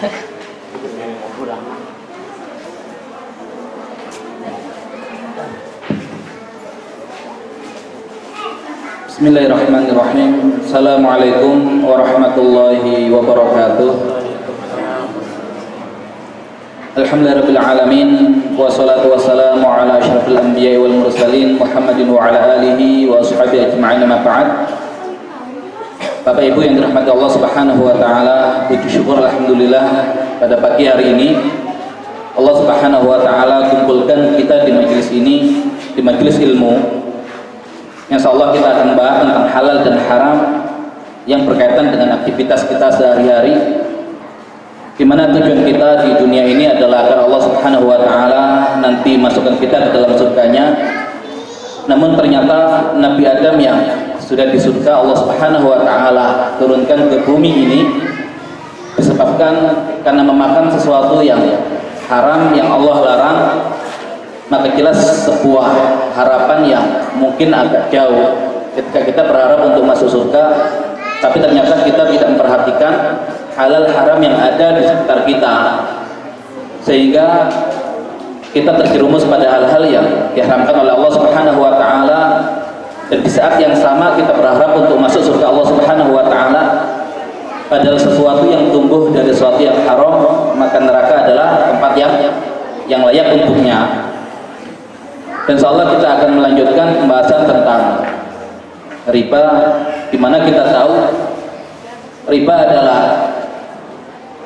Bismillahirrahmanirrahim. Assalamualaikum warahmatullahi wabarakatuh. Alhamdulillahirabbil alamin, wassalatu wassalamu ala asyrafil anbiya'i wal mursalin Muhammadin wa ala alihi wa ashabihi ajma'in, amma ba'd. Bapak Ibu yang dirahmati Allah Subhanahu wa taala, puji syukur alhamdulillah pada pagi hari ini Allah Subhanahu wa taala kumpulkan kita di majelis ini, di majelis ilmu. Insyaallah kita akan bahas tentang halal dan haram yang berkaitan dengan aktivitas kita sehari-hari, di mana tujuan kita di dunia ini adalah agar Allah Subhanahu wa taala nanti masukkan kita ke dalam surganya. Namun ternyata Nabi Adam yang sudah di surga Allah Subhanahu wa taala turunkan ke bumi ini disebabkan karena memakan sesuatu yang haram yang Allah larang. Maka jelas sebuah harapan yang mungkin agak jauh ketika kita berharap untuk masuk surga, tapi ternyata kita tidak memperhatikan halal haram yang ada di sekitar kita, sehingga kita terjerumus pada hal-hal yang diharamkan oleh Allah Subhanahu wa taala. Dan di saat yang sama kita berharap untuk masuk surga Allah Subhanahu wa taala, padahal sesuatu yang tumbuh dari sesuatu yang haram, maka neraka adalah tempat yang layak untuknya. Dan insyaallah kita akan melanjutkan pembahasan tentang riba, di mana kita tahu riba adalah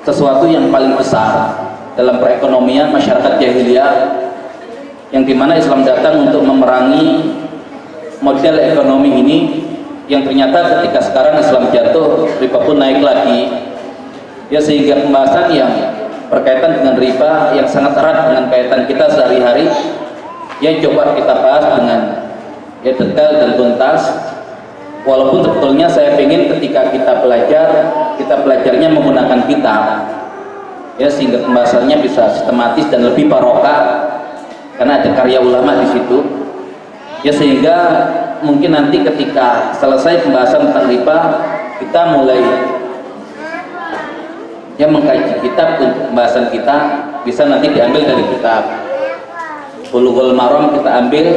sesuatu yang paling besar dalam perekonomian masyarakat jahiliyah, yang dimana Islam datang untuk memerangi model ekonomi ini, yang ternyata ketika sekarang Islam jatuh, riba pun naik lagi. Ya, sehingga pembahasan yang berkaitan dengan riba yang sangat erat dengan kaitan kita sehari-hari, ya coba kita bahas dengan detail dan tuntas. Walaupun sebetulnya saya ingin ketika kita belajarnya menggunakan kitab, ya, sehingga pembahasannya bisa sistematis dan lebih barokah karena ada karya ulama di situ. Ya, sehingga mungkin nanti ketika selesai pembahasan tentang riba, kita mulai mengkaji kitab untuk pembahasan kita bisa nanti diambil dari kitab Bulughul Maram, kita ambil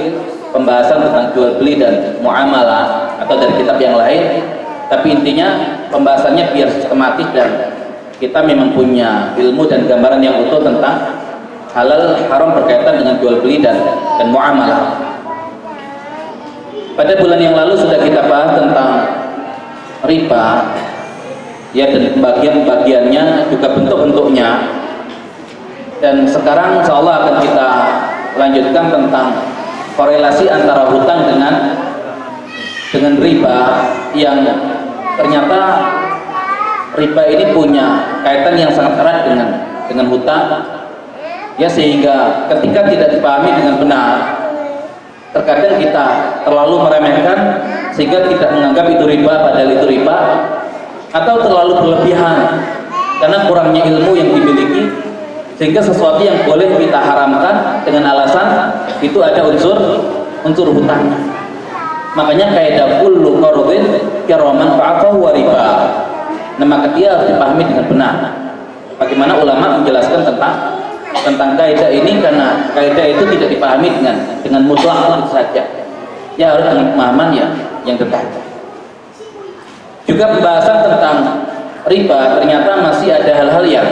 pembahasan tentang jual beli dan muamalah, atau dari kitab yang lain. Tapi intinya pembahasannya biar sistematis dan kita memang punya ilmu dan gambaran yang utuh tentang halal haram berkaitan dengan jual beli dan muamalah. Pada bulan yang lalu sudah kita bahas tentang riba, ya, dan bagian-bagiannya juga bentuk-bentuknya. Dan sekarang insyaallah akan kita lanjutkan tentang korelasi antara hutang dengan riba, yang ternyata riba ini punya kaitan yang sangat erat dengan hutang, ya, sehingga ketika tidak dipahami dengan benar, terkadang kita terlalu meremehkan sehingga tidak menganggap itu riba padahal itu riba, atau terlalu berlebihan karena kurangnya ilmu yang dimiliki, sehingga sesuatu yang boleh kita haramkan dengan alasan itu ada unsur hutangnya. Makanya kaidah kullu qardin kiraman fa'afahu wa riba. Nah, maka dia harus dipahami dengan benar. Bagaimana ulama menjelaskan tentang kaidah ini, karena kaidah itu tidak dipahami dengan mutlak itu saja. Ya, harus dengan pemahaman yang dekat. Juga pembahasan tentang riba ternyata masih ada hal-hal yang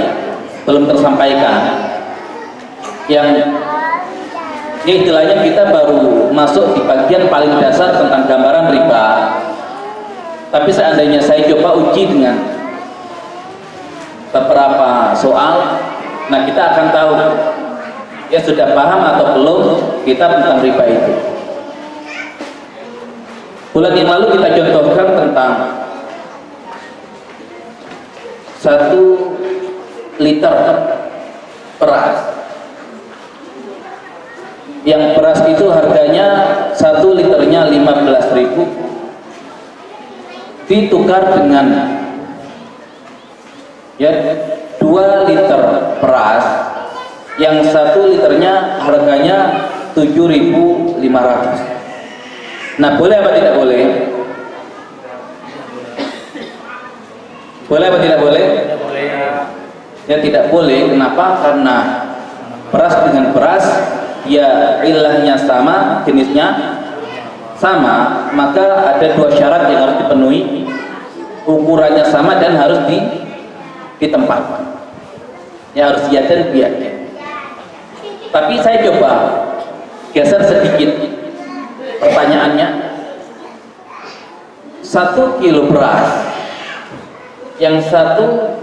belum tersampaikan, yang istilahnya kita baru masuk di bagian paling dasar tentang gambaran riba. Tapi seandainya saya coba uji dengan beberapa soal, nah kita akan tahu ya sudah paham atau belum kita tentang riba itu. Bulan yang lalu kita contohkan tentang 1 liter beras, yang beras itu harganya 1 liternya 15.000, ditukar dengan 2 liter beras yang 1 liternya harganya 7.500. Nah, boleh apa tidak boleh? Boleh apa tidak boleh? Ya tidak boleh. Kenapa? Karena beras dengan beras, ya ilahnya sama, jenisnya sama, maka ada dua syarat yang harus dipenuhi, ukurannya sama dan harus di tempat. Ya harus yadan biadin. Tapi saya coba geser sedikit pertanyaannya. 1 kilo beras yang 1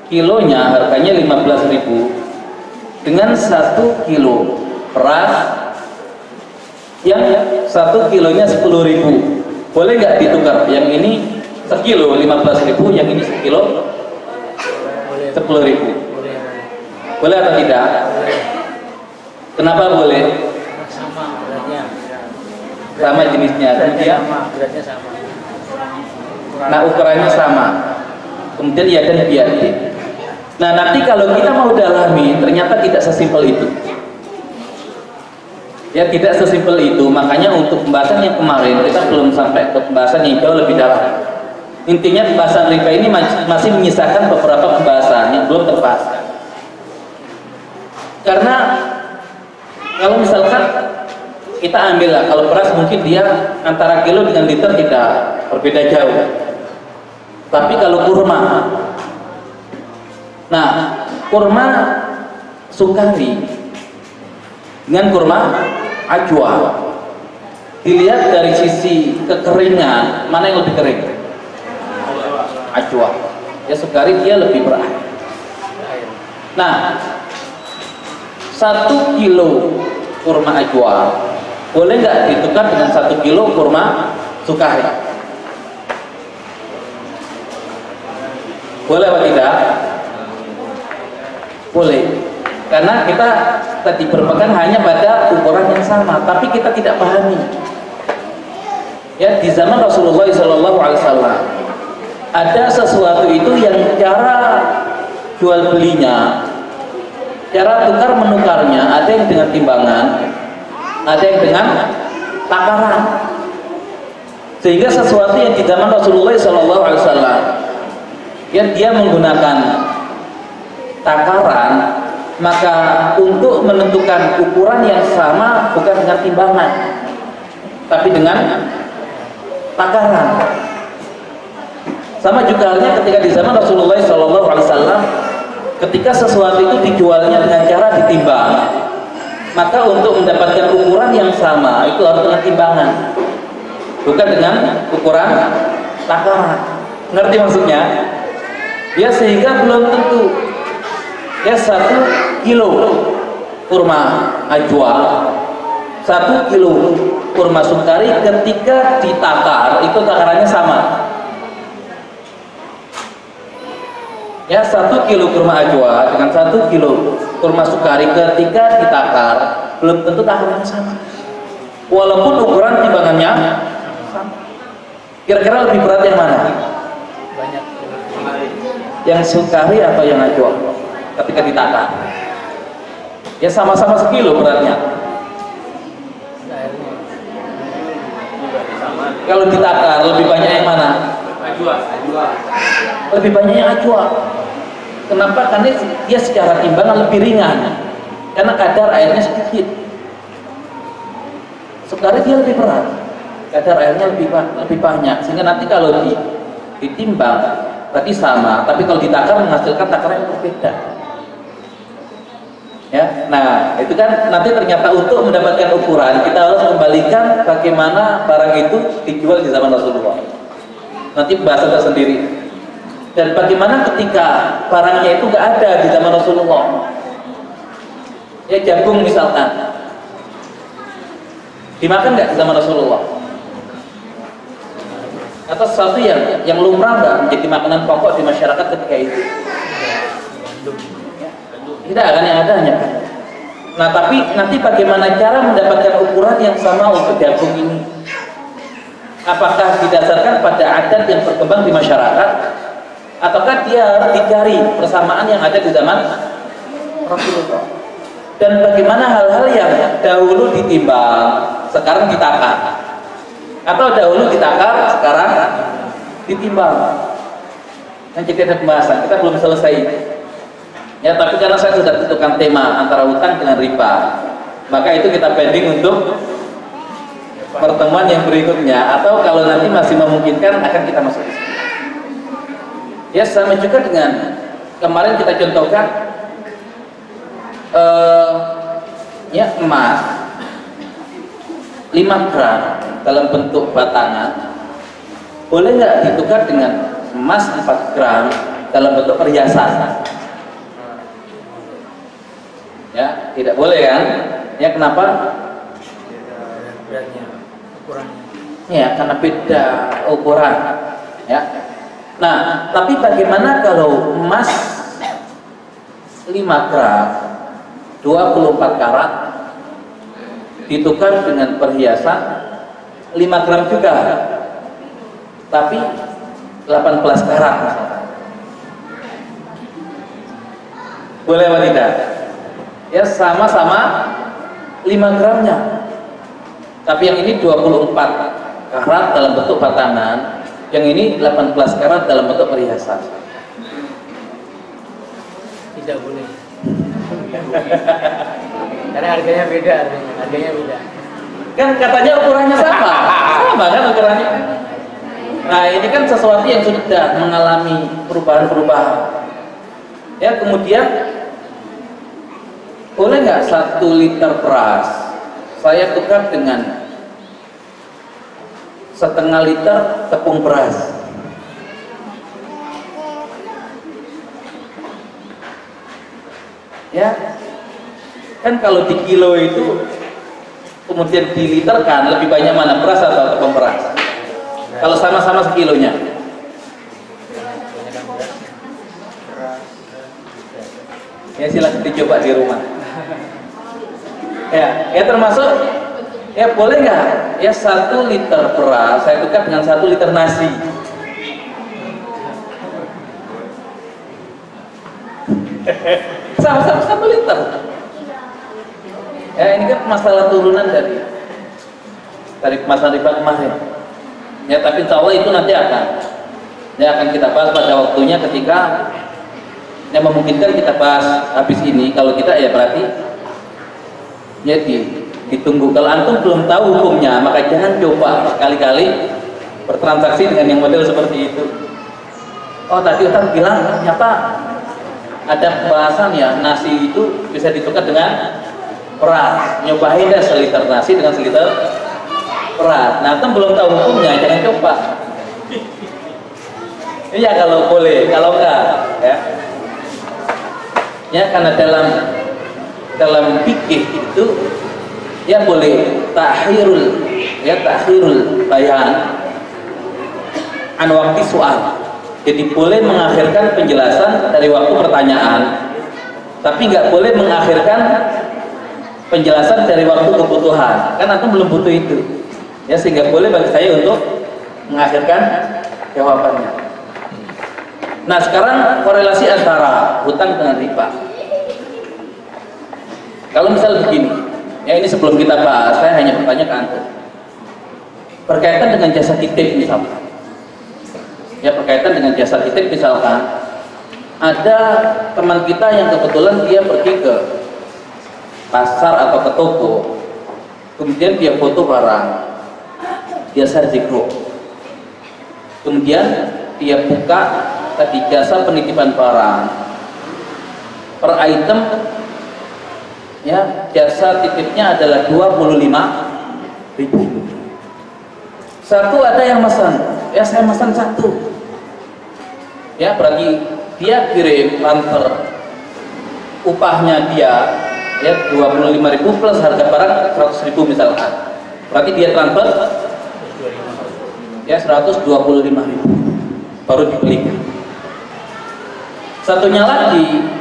kilonya harganya 15.000 dengan 1 kilo beras yang 1 kilonya 10.000, boleh nggak ditukar? Yang ini sekilo 15.000, yang ini sekilo 10.000, boleh atau tidak? Kenapa boleh? Sama beratnya. Sama jenisnya, kemudian beratnya sama. nah ukurannya sama, kemudian ya dan biadin. Nah nanti kalau kita mau dalami ternyata tidak sesimpel itu. Ya tidak sesimpel itu. Makanya untuk pembahasan yang kemarin kita belum sampai ke pembahasan yang jauh lebih dalam. Intinya pembahasan riba ini masih menyisakan beberapa pembahasan yang belum terbahas. Karena kalau misalkan kita ambil lah, kalau beras mungkin dia antara kilo dengan liter tidak berbeda jauh. Tapi kalau kurma, nah kurma sukari dengan kurma ajwa, dilihat dari sisi kekeringan mana yang lebih kering? Ajwa. Ya sukari dia lebih berat. Nah 1 kilo kurma ajwa boleh nggak ditukar dengan 1 kilo kurma sukari? Boleh atau tidak? Boleh. Karena kita tadi berpegang hanya pada ukuran yang sama, tapi kita tidak pahami. Ya di zaman Rasulullah SAW ada sesuatu itu yang cara jual belinya, cara tukar menukarnya, ada yang dengan timbangan, ada yang dengan takaran. Sehingga sesuatu yang di zaman Rasulullah SAW yang dia menggunakan takaran, maka untuk menentukan ukuran yang sama bukan dengan timbangan, tapi dengan takaran. Sama juga halnya ketika di zaman Rasulullah SAW, ketika sesuatu itu dijualnya dengan cara ditimbang, maka untuk mendapatkan ukuran yang sama itu harus dengan timbangan, bukan dengan ukuran takaran. Ngerti maksudnya? Ya sehingga belum tentu ya 1 kilo kurma ajwa, 1 kilo kurma sukari ketika ditakar itu takarannya sama. Ya 1 kilo kurma ajwa dengan 1 kilo kurma sukari ketika ditakar belum tentu takarannya sama, walaupun ukuran timbangannya sama. Kira-kira lebih berat yang mana? Banyak. Yang sukari atau yang ajwa ketika ditakar? Ya sama-sama sekilo beratnya. Kalau ditakar lebih banyak yang mana? Ajwa. Lebih banyak yang ajwa. Kenapa? Karena dia secara timbangan lebih ringan, karena kadar airnya sedikit. Sukari dia lebih berat, kadar airnya lebih banyak, sehingga nanti kalau ditimbang tadi sama, tapi kalau ditakar menghasilkan takaran yang berbeda. Ya, nah itu kan nanti ternyata untuk mendapatkan ukuran kita harus kembalikan bagaimana barang itu dijual di zaman Rasulullah. Nanti bahasa tersendiri. Dan bagaimana ketika barangnya itu nggak ada di zaman Rasulullah. Ya jagung misalkan, dimakan nggak di zaman Rasulullah? Atau sesuatu yang lumrah nggak menjadi makanan pokok di masyarakat ketika itu? Tidak kan, yang ada hanya kan. Nah tapi nanti bagaimana cara mendapatkan ukuran yang sama untuk jagung ini? Apakah didasarkan pada adat yang berkembang di masyarakat, ataukah dia harus dicari persamaan yang ada di zaman Rasulullah? Dan bagaimana hal-hal yang dahulu ditimbang sekarang ditakar, atau dahulu ditakar sekarang ditimbang? Yang jadi ada pembahasan, kita belum selesai. Ya, tapi karena saya sudah tentukan tema antara hutang dengan riba, maka itu kita pending untuk pertemuan yang berikutnya, atau kalau nanti masih memungkinkan akan kita masuk di sini. Ya, sama juga dengan kemarin kita contohkan ya, emas 5 gram dalam bentuk batangan boleh nggak ditukar dengan emas 4 gram dalam bentuk perhiasan? Ya, tidak boleh kan? Ya, kenapa? Beratnya, ukurannya. Ya, karena beda ukuran. Ya. Nah, tapi bagaimana kalau emas 5 gram 24 karat ditukar dengan perhiasan 5 gram juga, tapi 18 karat misalkan. Boleh apa tidak? Ya, sama-sama 5 gramnya, tapi yang ini 24 karat dalam bentuk batangan, yang ini 18 karat dalam bentuk perhiasan. Tidak boleh. Karena harganya beda, harganya beda. Kan katanya ukurannya sama, sama kan ukurannya. Nah, ini kan sesuatu yang sudah mengalami perubahan-perubahan. Ya, kemudian boleh nggak 1 liter beras saya tukar dengan setengah liter tepung beras? Ya, kan kalau di kilo itu kemudian diliterkan, lebih banyak mana, beras atau tepung beras? Kalau sama-sama sekilonya? Ya, silahkan dicoba di rumah. Ya, termasuk ya, boleh nggak ya 1 liter beras saya tukar dengan 1 liter nasi? Sama-sama 1 liter. Ya, ini kan masalah turunan dari masalah riba kemarin. Ya, tapi insya Allah itu nanti akan kita bahas pada waktunya ketika yang memungkinkan kita bahas habis ini. Kalau kita ya berarti ya ditunggu. Kalau antum belum tahu hukumnya, maka jangan coba sekali-kali bertransaksi dengan yang model seperti itu. Oh, tadi Ustaz bilang ternyata ada pembahasan ya, nasi itu bisa ditukar dengan beras. Nyobain deh seliter nasi dengan seliter beras. Nah, antum belum tahu hukumnya, jangan coba. Iya, kalau boleh, kalau enggak ya. Ya, karena dalam fikih itu ya boleh takhirul bayan an waktu soal. Jadi boleh mengakhirkan penjelasan dari waktu pertanyaan, tapi nggak boleh mengakhirkan penjelasan dari waktu kebutuhan. Kan antum belum butuh itu. Ya, sehingga boleh bagi saya untuk mengakhirkan jawabannya. Nah, sekarang korelasi antara hutang dengan riba. Kalau misal begini, ya ini sebelum kita bahas, saya hanya bertanya ke antum. Berkaitan dengan jasa titip misalkan. Ya, berkaitan dengan jasa titip misalkan, ada teman kita yang kebetulan dia pergi ke pasar atau ke toko, kemudian dia foto barang, dia share di grup, kemudian dia buka tadi jasa penitipan barang per item, ya jasa titipnya adalah 25.000. Satu ada yang pesan, ya saya pesan 1. Ya, berarti dia kirim transfer upahnya dia ya 25.000 plus harga barang 100.000 misalkan. Berarti dia transfer ya 125.000 baru dibelikan. Satunya lagi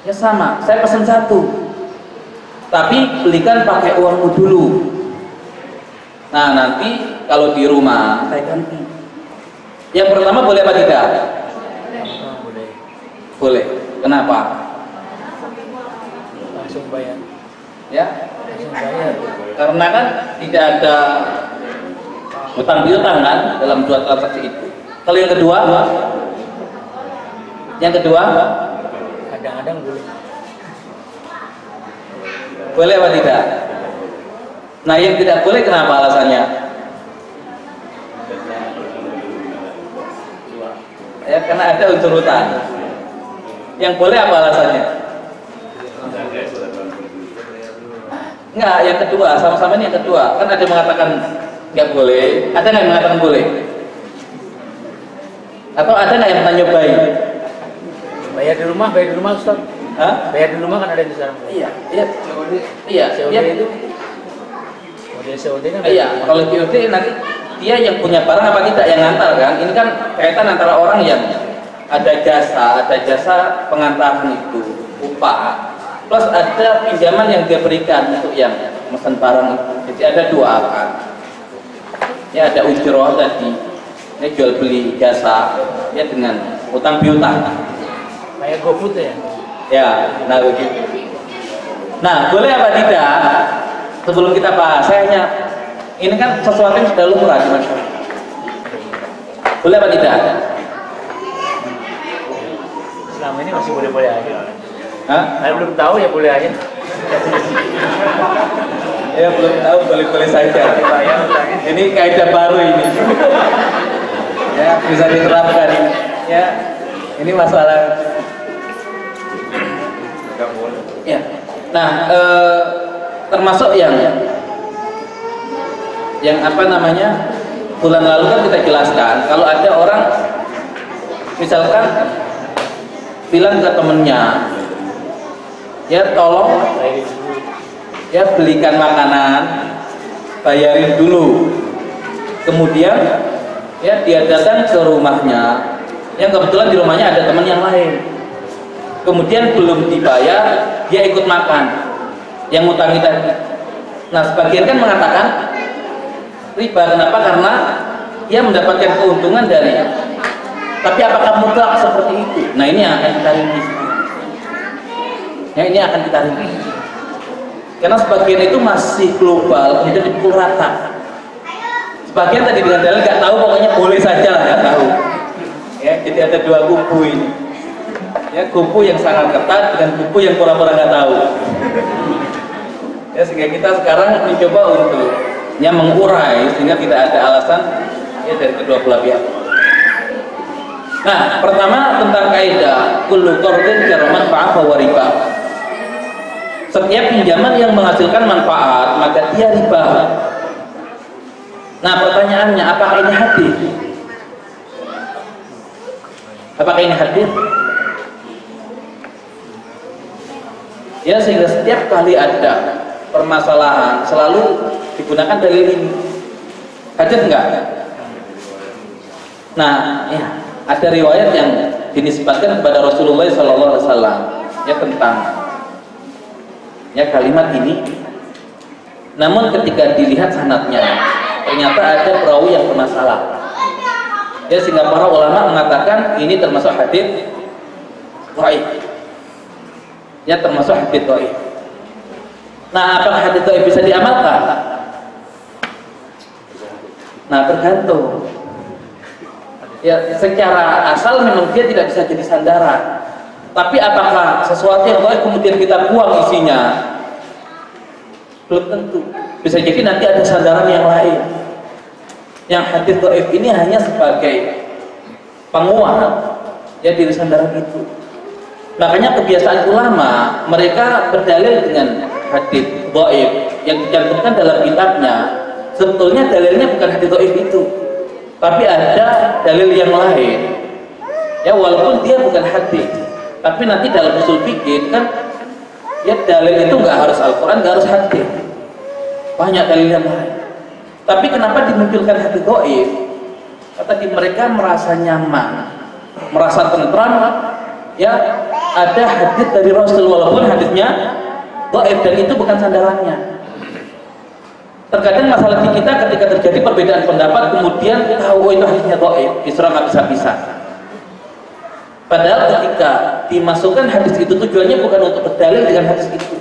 ya sama, saya pesan 1 tapi belikan pakai uangmu dulu. Nah, nanti kalau di rumah saya ganti. Yang pertama boleh apa tidak? Boleh. Boleh. Kenapa? Langsung bayar. Ya, Langsung bayar. karena kan tidak ada hutang piutang kan dalam dua transaksi itu. Kalau yang kedua Kadang-kadang boleh. Boleh apa tidak? Nah, yang tidak boleh kenapa alasannya? Ya, karena ada unsur hutang. Yang boleh apa alasannya? Enggak, yang kedua, sama-sama ini yang kedua. Kan ada yang mengatakan nggak boleh, ada nggak yang mengatakan boleh? Atau ada nggak yang pernah nyobain? Bayar di rumah Ustaz. Hah? Bayar di rumah kan ada di sana. Iya, iya. Iya, COD iya. itu model COD kan. Iya, kalau COD nanti dia yang punya barang apa tidak yang ngantar kan? Ini kan kaitan antara orang yang ada jasa pengantaran itu, upah, plus ada pinjaman yang dia berikan untuk yang mesen barang itu. Jadi ada dua apa? Ya ada ujroh tadi, ini jual beli jasa, ya dengan utang piutang. Kayak GoFood ya. Ya, nah begitu. Nah, boleh apa tidak? Sebelum kita bahas, saya hanya ini kan sesuatu yang sudah lumrah di masyarakat. Boleh apa tidak? Selama ini masih boleh-boleh aja. Hah? Saya belum tahu ya boleh aja. Ya belum tahu, boleh-boleh saja. Ini kaidah baru ini. Ya bisa diterapkan. Ya, ini masalah. Ya. Nah, termasuk yang apa namanya, bulan lalu kan kita jelaskan kalau ada orang misalkan bilang ke temennya, ya tolong ya belikan makanan, bayarin dulu, kemudian ya dia datang ke rumahnya, yang kebetulan di rumahnya ada teman yang lain, kemudian belum dibayar dia ikut makan yang ngutangi tadi. Nah, sebagian kan mengatakan riba. Kenapa? Karena dia mendapatkan keuntungan dari. Tapi apakah mutlak seperti itu? Nah, ini yang akan kita rinci. Ya, ini akan kita rinci. Karena sebagian itu masih global, kemudian dipukul rata. Sebagian tadi dengan dalil nggak tahu, pokoknya boleh saja lah, nggak tahu. Ya, jadi ada dua kubu ini. Ya, kubu yang sangat ketat dengan kubu yang pura-pura nggak tahu. Ya, sehingga kita sekarang mencoba untuk mengurai sehingga tidak ada alasan ya dari kedua belah pihak. Nah, pertama tentang kaidah kullu qardin jar manfa'a fa riba. Setiap pinjaman yang menghasilkan manfaat maka dia riba. Nah, pertanyaannya apakah ini hadis? Apakah ini hadis? Ya, sehingga setiap kali ada permasalahan selalu digunakan dalil ini. Hadis enggak? Nah, ya, ada riwayat yang dinisbatkan kepada Rasulullah SAW ya tentang ya kalimat ini. Namun ketika dilihat sanadnya ternyata ada perawi yang bermasalah. Ya, sehingga para ulama mengatakan ini termasuk hadis dhaif. Ya, termasuk hadis dhaif. Nah, apakah hadis dhaif bisa diamalkan? Nah, tergantung. Ya, secara asal memang dia tidak bisa jadi sandaran. Tapi apakah sesuatu yang dhaif kemudian kita buang isinya? Belum tentu. Bisa jadi nanti ada sandaran yang lain. Yang hadis dhaif ini hanya sebagai penguat ya dari sandaran itu. Makanya kebiasaan ulama mereka berdalil dengan hadis dhaif yang dicantumkan dalam kitabnya. Sebetulnya dalilnya bukan hadis dhaif itu, tapi ada dalil yang lain. Ya, walaupun dia bukan hadis, tapi nanti dalam usul fikih kan ya dalil itu nggak harus Al-Quran, nggak harus hadis. Banyak dalil yang lain. Tapi kenapa dimunculkan hadis dhaif? Kata mereka merasa nyaman, merasa tentram. Ya, ada hadis dari Rasul walaupun hadisnya dhaif dan itu bukan sandarannya. Terkadang masalah di kita ketika terjadi perbedaan pendapat kemudian tahu itu hadisnya dhaif, diserang habis-habisan. Padahal ketika dimasukkan hadis itu tujuannya bukan untuk berdalil dengan hadis itu,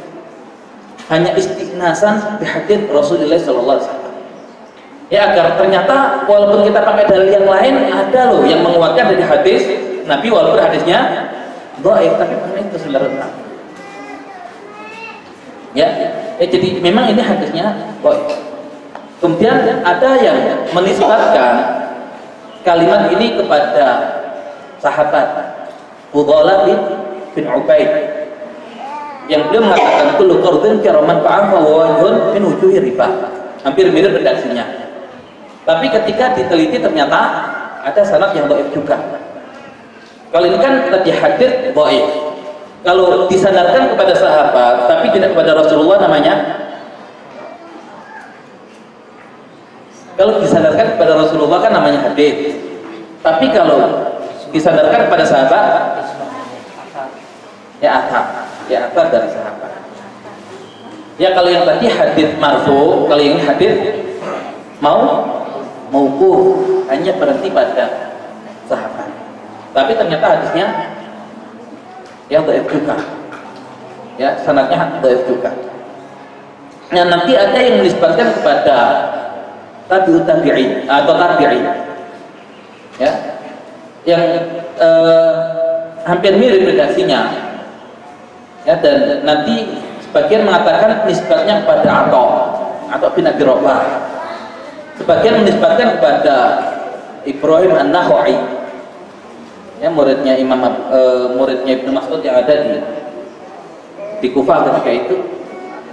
hanya istighnasan di hadis Rasulullah SAW. Ya, agar ternyata walaupun kita pakai dalil yang lain ada loh yang menguatkan dari hadis Nabi walaupun hadisnya dhaif, tapi maknanya itu sederhana. Ya, jadi memang ini hadisnya dhaif. Kemudian ada yang menisbatkan kalimat ini kepada sahabat Fudhalah bin Ubaid yang beliau mengatakan kullu qardin kiraman fa'afa wa wajhun min wujuhi riba. Hampir mirip redaksinya. Tapi ketika diteliti ternyata ada sanad yang dhaif juga. Kalau ini kan tadi hadis dhaif. Kalau disandarkan kepada sahabat tapi tidak kepada Rasulullah namanya, kalau disandarkan kepada Rasulullah kan namanya hadis. Tapi kalau disandarkan kepada sahabat ya athar dari sahabat. Ya kalau yang tadi hadis marfu, kalau yang hadis mauquf, hanya berhenti pada sahabat. Tapi ternyata hadisnya yang dhaif juga. Ya, sanadnya dhaif juga. Nah, nanti ada yang menisbatkan kepada tabi'ut tabi'in atau tabi'in. Ya. Yang hampir mirip redaksinya. Ya, dan nanti sebagian mengatakan nisbatnya kepada Atha bin Abi Rabah. Sebagian menisbatkan kepada Ibrahim An-Nakha'i. Ya, muridnya muridnya Ibnu Mas'ud yang ada di Kufah ketika itu.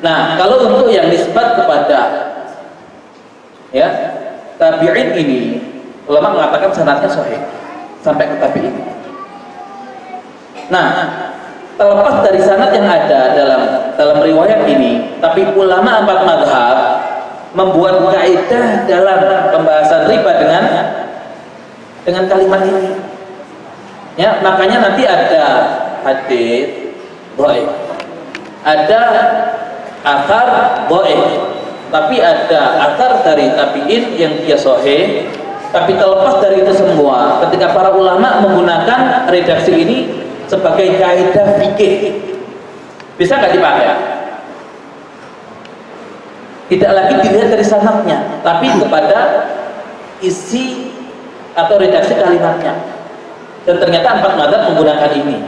Nah, kalau untuk yang nisbat kepada ya tabi'in ini, ulama mengatakan sanadnya sahih sampai ke tabi'in. Nah, terlepas dari sanad yang ada dalam riwayat ini, tapi ulama 4 mazhab membuat kaidah dalam pembahasan riba dengan kalimat ini. Ya, makanya nanti ada hadis dhaif, ada athar dhaif, tapi ada athar dari tabi'in yang dia sahih. Tapi terlepas dari itu semua, ketika para ulama menggunakan redaksi ini sebagai kaidah fikih, bisa nggak dipakai? Tidak lagi dilihat dari sanadnya, tapi kepada isi atau redaksi kalimatnya. Dan ternyata 4 mazhab menggunakan ini.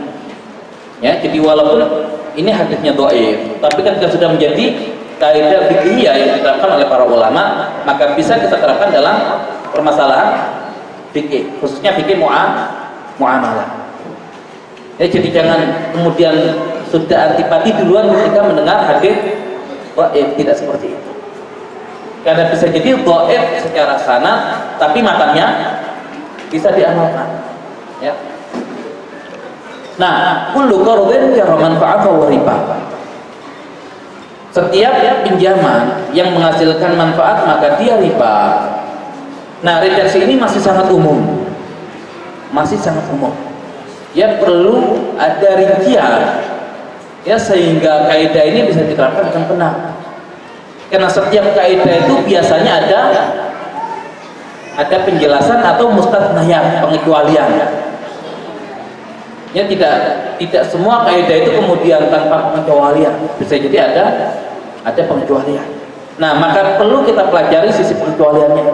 Ya, jadi walaupun ini hadisnya dhaif, tapi ketika sudah menjadi kaidah fikihiyah yang diterapkan oleh para ulama, maka bisa kita terapkan dalam permasalahan fikih, khususnya fikih muamalah. Ya, jadi jangan kemudian sudah antipati duluan ketika mendengar hadis dhaif, tidak seperti itu. Karena bisa jadi dhaif secara sanad, tapi matanya bisa diamalkan. Ya. Nah, kullu qardin kiraman fa'afa wa riba. Setiap pinjaman yang menghasilkan manfaat maka dia riba. Nah, redaksi ini masih sangat umum. Masih sangat umum. Ya, perlu ada rincian. Ya, sehingga kaidah ini bisa diterapkan dengan benar. Karena setiap kaidah itu biasanya ada penjelasan atau mustathniyat, pengecualian. Ya, tidak semua kaidah itu kemudian tanpa pengecualian. Bisa jadi ada pengecualian. Nah, maka perlu kita pelajari sisi pengecualiannya.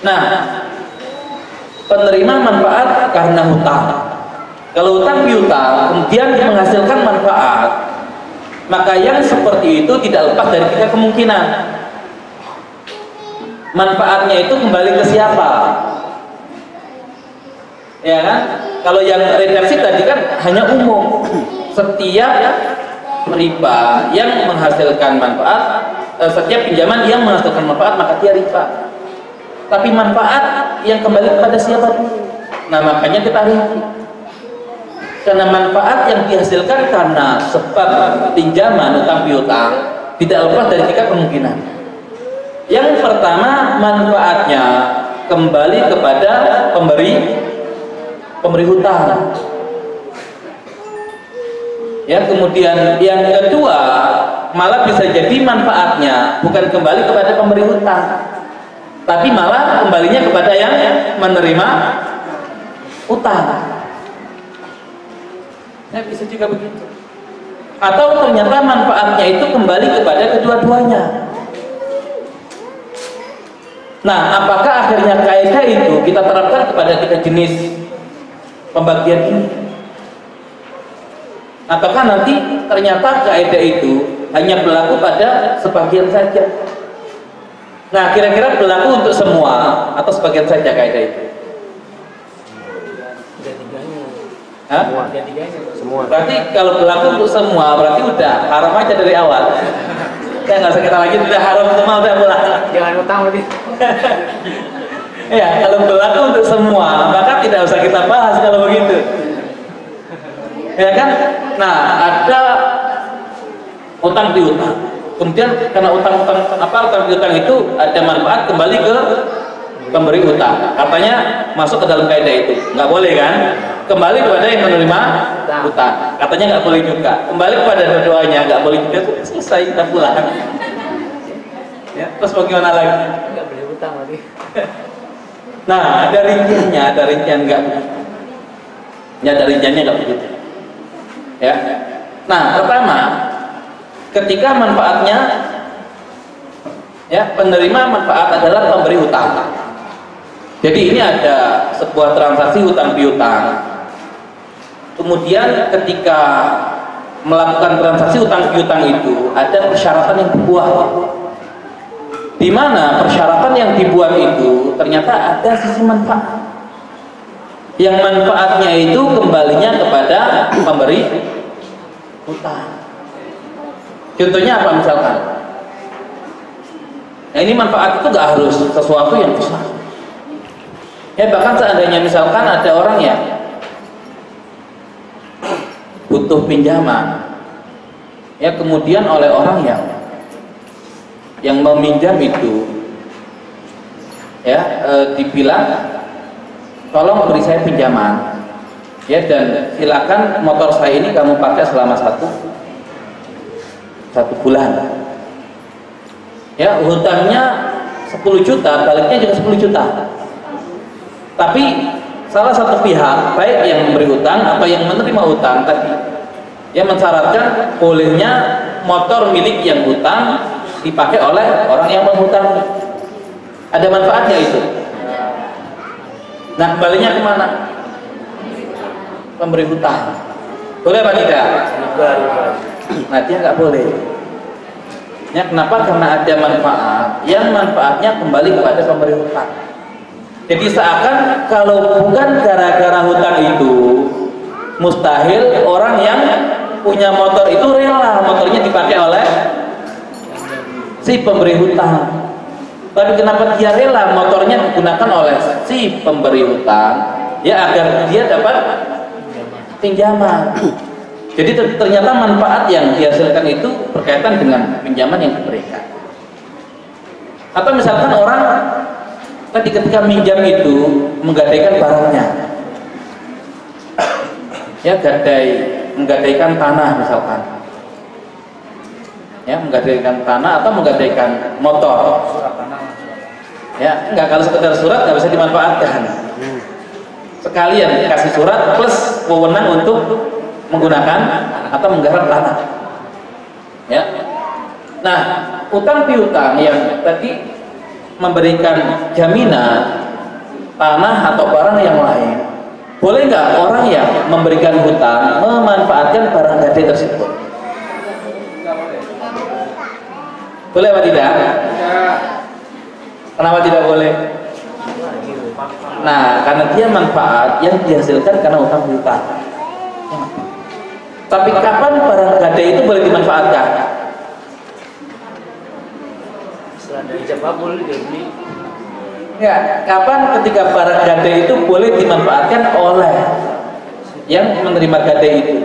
Nah, penerima manfaat karena hutang. Kalau hutang piutang kemudian menghasilkan manfaat, maka yang seperti itu tidak lepas dari 3 kemungkinan. Manfaatnya itu kembali ke siapa? Ya kan? Kalau yang redaksi tadi kan hanya umum. Setiap riba yang menghasilkan manfaat, setiap pinjaman yang menghasilkan manfaat maka dia riba. Tapi manfaat yang kembali kepada siapa dulu? Nah, makanya kita rinci. Karena manfaat yang dihasilkan karena sebab pinjaman utang piutang tidak lepas dari 3 kemungkinan. Yang pertama, manfaatnya kembali kepada pemberi hutang. Ya, kemudian yang kedua, malah bisa jadi manfaatnya bukan kembali kepada pemberi hutang, tapi malah kembalinya kepada yang menerima utang. Ya, bisa juga begitu. Atau ternyata manfaatnya itu kembali kepada kedua-duanya. Nah, apakah akhirnya kaidah itu kita terapkan kepada 3 jenis pembagian ini? Ataukah nanti ternyata kaidah itu hanya berlaku pada sebagian saja? Nah, kira-kira berlaku untuk semua atau sebagian saja kaidah itu? Tiga-tiganya. Hah? Tiga-tiganya. Semua. Berarti kalau berlaku untuk semua, berarti udah haram aja dari awal. Ya nggak usah kita lagi, udah haram semua, udah pulang. Jangan utang berarti. Ya, kalau berlaku untuk semua, maka tidak usah kita bahas kalau begitu. Ya kan? Nah, ada utang piutang. Kemudian karena utang piutang itu ada manfaat kembali ke pemberi utang. Katanya masuk ke dalam kaidah itu. Nggak boleh kan? Kembali kepada yang menerima utang. Katanya nggak boleh juga. Kembali kepada dua-duanya, nggak boleh juga. Selesai, kita pulang. Ya, terus bagaimana lagi? Nggak boleh utang berarti. Nah, ada rincian nggak begitu. Ya, ada rinciannya nggak begitu. Ya. Nah, pertama, ketika manfaatnya, ya, penerima manfaat adalah pemberi hutang. Jadi ini ada sebuah transaksi hutang piutang. Kemudian ketika melakukan transaksi hutang piutang itu ada persyaratan yang dibuat. Di mana persyaratan yang dibuat itu ternyata ada sisi manfaat. Yang manfaatnya itu kembalinya kepada pemberi hutang. Contohnya apa misalkan? Nah, ini manfaat itu gak harus sesuatu yang besar. Ya, bahkan seandainya misalkan ada orang yang butuh pinjaman, ya, kemudian oleh orang yang meminjam itu, ya, dibilang tolong beri saya pinjaman, ya, dan silakan motor saya ini kamu pakai selama satu bulan. Ya, hutangnya 10 juta, baliknya juga 10 juta. Tapi salah satu pihak, baik yang memberi hutang atau yang menerima hutang tadi, yang mensyaratkan bolehnya motor milik yang hutang dipakai oleh orang yang menghutang. Ada manfaatnya itu. Nah, kembalinya kemana? Pemberi hutang. Boleh apa tidak? Nah, dia nggak boleh. Ya, kenapa? Karena ada manfaat yang manfaatnya kembali kepada pemberi hutang. Jadi seakan kalau bukan gara-gara hutang itu, mustahil orang yang punya motor itu rela motornya dipakai oleh si pemberi hutang. Tapi kenapa dia rela motornya digunakan oleh si pemberi hutang? Ya, agar dia dapat pinjaman. Jadi ternyata manfaat yang dihasilkan itu berkaitan dengan pinjaman yang diberikan. Atau misalkan orang tadi ketika minjam itu menggadaikan barangnya, ya, menggadaikan tanah misalkan, ya, menggadaikan tanah atau menggadaikan motor. Ya, enggak, kalau sekedar surat nggak bisa dimanfaatkan. Sekalian kasih surat plus wewenang untuk menggunakan atau menggarap tanah. Ya. Nah, utang piutang yang tadi memberikan jaminan tanah atau barang yang lain, boleh nggak orang yang memberikan hutang memanfaatkan barang gadai tersebut? Boleh apa tidak? Kenapa tidak boleh? Nah, karena dia manfaat yang dihasilkan karena utang piutang. Tapi kapan barang gadai itu boleh dimanfaatkan? Setelah dari ijab kabul dia beli. Ya, kapan ketika barang gadai itu boleh dimanfaatkan oleh yang menerima gadai itu?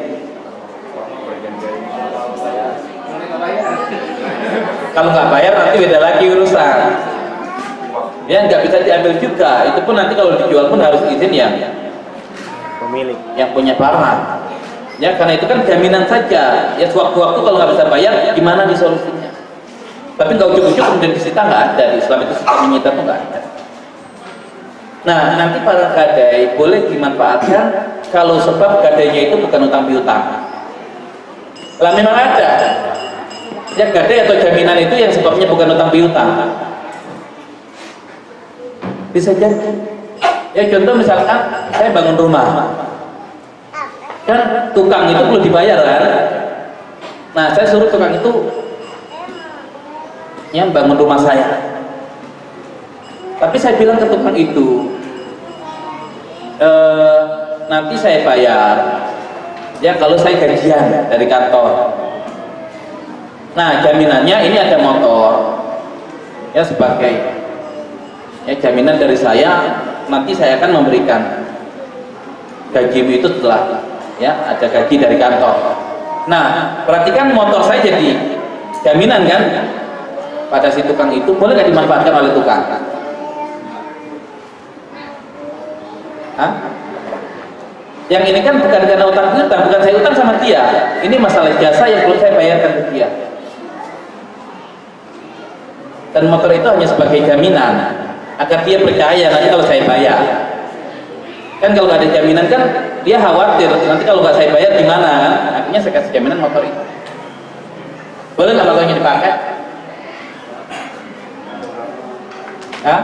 Kalau nggak bayar nanti beda lagi urusan. Ya, nggak bisa diambil juga. Itu pun nanti kalau dijual pun harus izin yang Pemilik. yang punya barang. Ya, karena itu kan jaminan saja. Ya, sewaktu-waktu kalau nggak bisa bayar, gimana di solusinya? Tapi nggak ujuk-ujuk kemudian disita, nggak ada. Di Islam itu sistem menyita tuh nggak ada. Nah, nanti para gadai boleh dimanfaatkan kalau sebab gadainya itu bukan utang piutang. Lah memang ada. Ya, gadai atau jaminan itu yang sebabnya bukan utang piutang. Bisa jadi. Ya, contoh misalkan saya bangun rumah. Kan tukang itu perlu dibayar kan. Nah saya suruh tukang itu yang bangun rumah saya. Tapi saya bilang ke tukang itu, nanti saya bayar ya kalau saya gajian dari kantor. Nah jaminannya ini ada motor ya, sebagai ya jaminan dari saya, nanti saya akan memberikan gajimu itu setelah ya ada gaji dari kantor. Nah perhatikan, motor saya jadi jaminan kan pada si tukang itu. Boleh nggak dimanfaatkan oleh tukang? Hah? Yang ini kan bukan karena utang piutang, bukan saya utang sama dia. Ini masalah jasa yang perlu saya bayarkan ke dia. Dan motor itu hanya sebagai jaminan agar dia percaya nanti kalau saya bayar. Kan kalau nggak ada jaminan kan dia khawatir nanti kalau nggak saya bayar gimana kan. Akhirnya saya kasih jaminan motor itu. Boleh nggak motornya dipakai? Hah?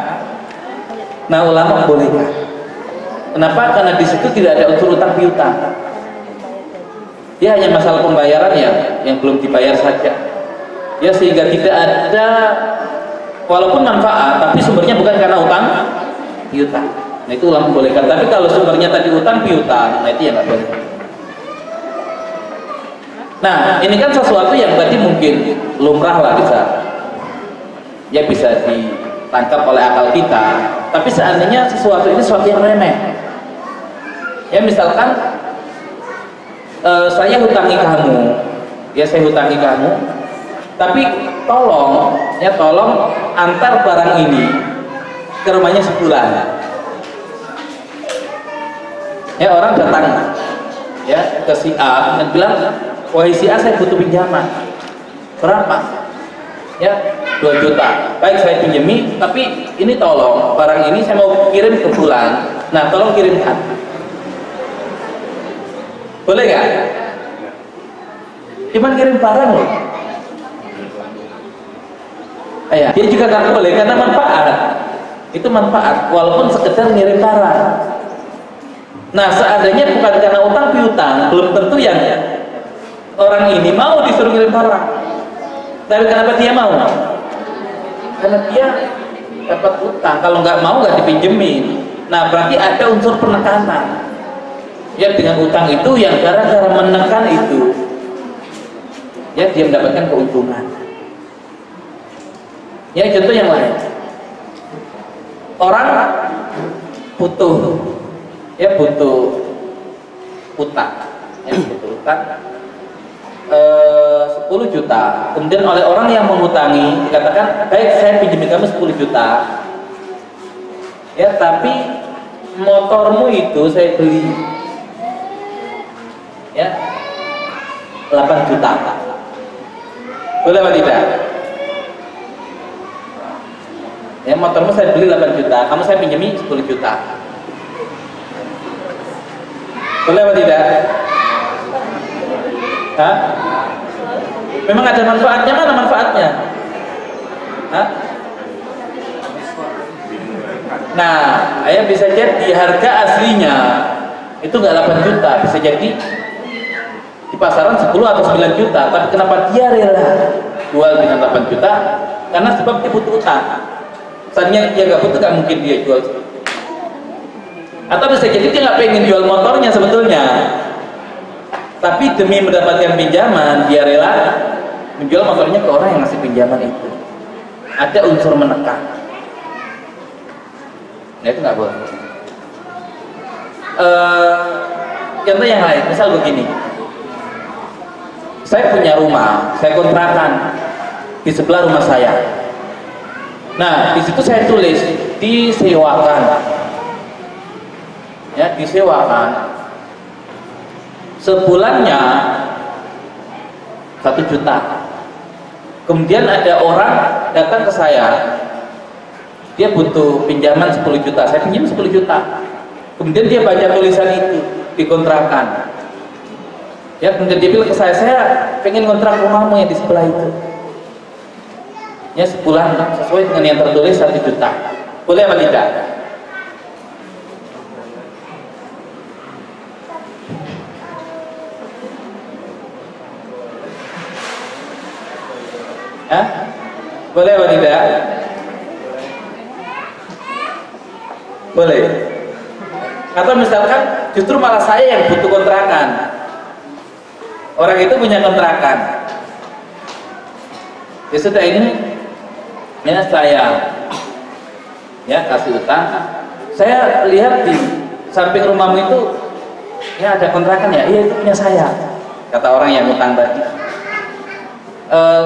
Nah ulama bolehkah? Kenapa? Karena di situ tidak ada unsur utang piutang. Ya hanya masalah pembayaran yang belum dibayar saja. Ya sehingga tidak ada, walaupun manfaat, tapi sumbernya bukan karena utang piutang. Nah itu ulama bolehkan. Tapi kalau sumbernya tadi utang piutang, nah itu yang nggak boleh. Nah ini kan sesuatu yang tadi mungkin lumrah lah bisa ditangkap oleh akal kita. Tapi seandainya sesuatu ini sesuatu yang remeh. Ya misalkan saya hutangi kamu, ya saya hutangi kamu, tapi tolong antar barang ini ke rumahnya sebulan. Ya orang datang ya ke si A dan bilang, wahai si A saya butuh pinjaman. Berapa? Ya 2 juta. Baik saya pinjami, tapi ini tolong barang ini saya mau kirim ke bulan. Nah tolong kirimkan. Boleh nggak? Cuman kirim barang loh. Ya, dia juga nggak boleh karena manfaat. Itu manfaat, walaupun sekedar ngirim barang. Nah, seandainya bukan karena utang piutang, belum tentu yang orang ini mau disuruh ngirim barang. Tapi kenapa dia mau? Karena dia dapat utang. Kalau nggak mau nggak dipinjemin. Nah, berarti ada unsur penekanan. Ya dengan utang itu yang gara-gara menekan itu ya dia mendapatkan keuntungan. Ya contoh yang lain, orang butuh utang 10 juta, kemudian oleh orang yang mengutangi dikatakan, baik saya pinjemin kamu 10 juta ya, tapi motormu itu saya beli ya 8 juta. Boleh apa tidak? Ya motormu saya beli 8 juta, kamu saya pinjami 10 juta. Boleh apa tidak? Hah? Memang ada manfaatnya, mana manfaatnya? Hah? Nah, ya bisa jadi harga aslinya itu nggak 8 juta, bisa jadi di pasaran 10 atau 9 juta, tapi kenapa dia rela jual dengan 8 juta? Karena sebab dia butuh utang. Misalnya dia nggak butuh, nggak mungkin dia jual. Atau bisa jadi dia nggak pengen jual motornya sebetulnya, tapi demi mendapatkan pinjaman dia rela menjual motornya ke orang yang ngasih pinjaman itu. Ada unsur menekan. Nah itu nggak boleh. Contoh yang lain, misal begini. Saya punya rumah, saya kontrakan di sebelah rumah saya. Nah, di situ saya tulis disewakan. Ya, disewakan. Sebulannya 1 juta. Kemudian ada orang datang ke saya, dia butuh pinjaman 10 juta, saya pinjam 10 juta. Kemudian dia baca tulisan itu dikontrakan. Ya, kemudian dia bilang ke saya pengen kontrak rumahmu yang di sebelah itu. Ya, sebulan sesuai dengan yang tertulis 1 juta. Boleh apa tidak? Hah? Boleh atau tidak? Boleh. Atau misalkan justru malah saya yang butuh kontrakan, orang itu punya kontrakan, ya sudah ini saya ya kasih utang. Saya lihat di samping rumahmu itu ya ada kontrakan ya, iya itu punya saya, kata orang yang utang tadi.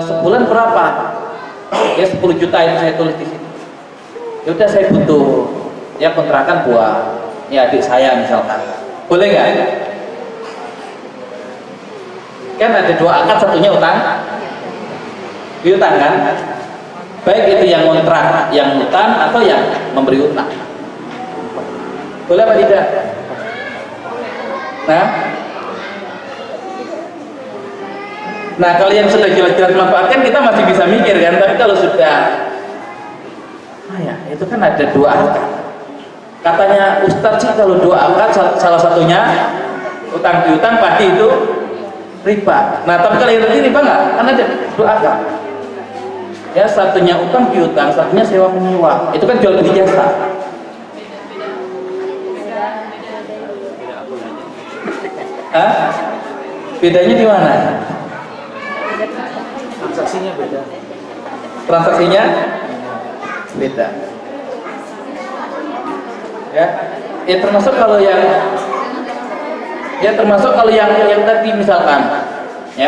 Sebulan berapa? Ya 10 juta itu saya tulis di sini. Ya udah saya butuh ya kontrakan buat ya adik saya misalkan, boleh nggak? Kan ada 2 akad, satunya utang piutang kan, baik itu yang kontrak, yang utang atau yang memberi utang, boleh apa tidak? Nah kalau yang sudah jelas-jelas manfaatkan kita masih bisa mikir kan, tapi kalau sudah ya itu kan ada 2 akad. Katanya Ustadz sih kalau 2 akad salah satunya utang piutang pasti itu riba. Nah tapi kalau yang tadi riba nggak? Kan ada 2 akad. Ya satunya utang piutang, satunya sewa menyewa. Itu kan jual beli jasa. Hah? Bedanya di mana? Transaksinya beda. Transaksinya beda. Ya termasuk kalau yang tadi misalkan ya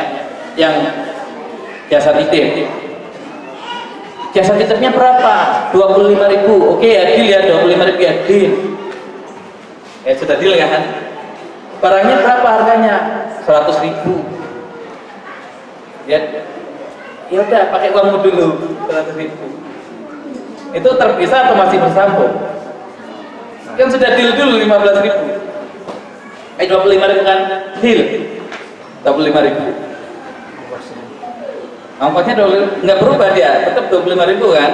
yang jasa titip. Jasa titipnya berapa? 25.000. Oke ya deal ya, 25.000 ya deal. Ya sudah deal ya kan? Barangnya berapa harganya? 100.000. Ya udah pakai uangmu dulu 100.000. Itu terpisah atau masih bersambung? Kan sudah deal dulu 15.000. 25.000 kan deal 25.000. Ongkosnya nggak berubah dia, tetap 25.000 kan?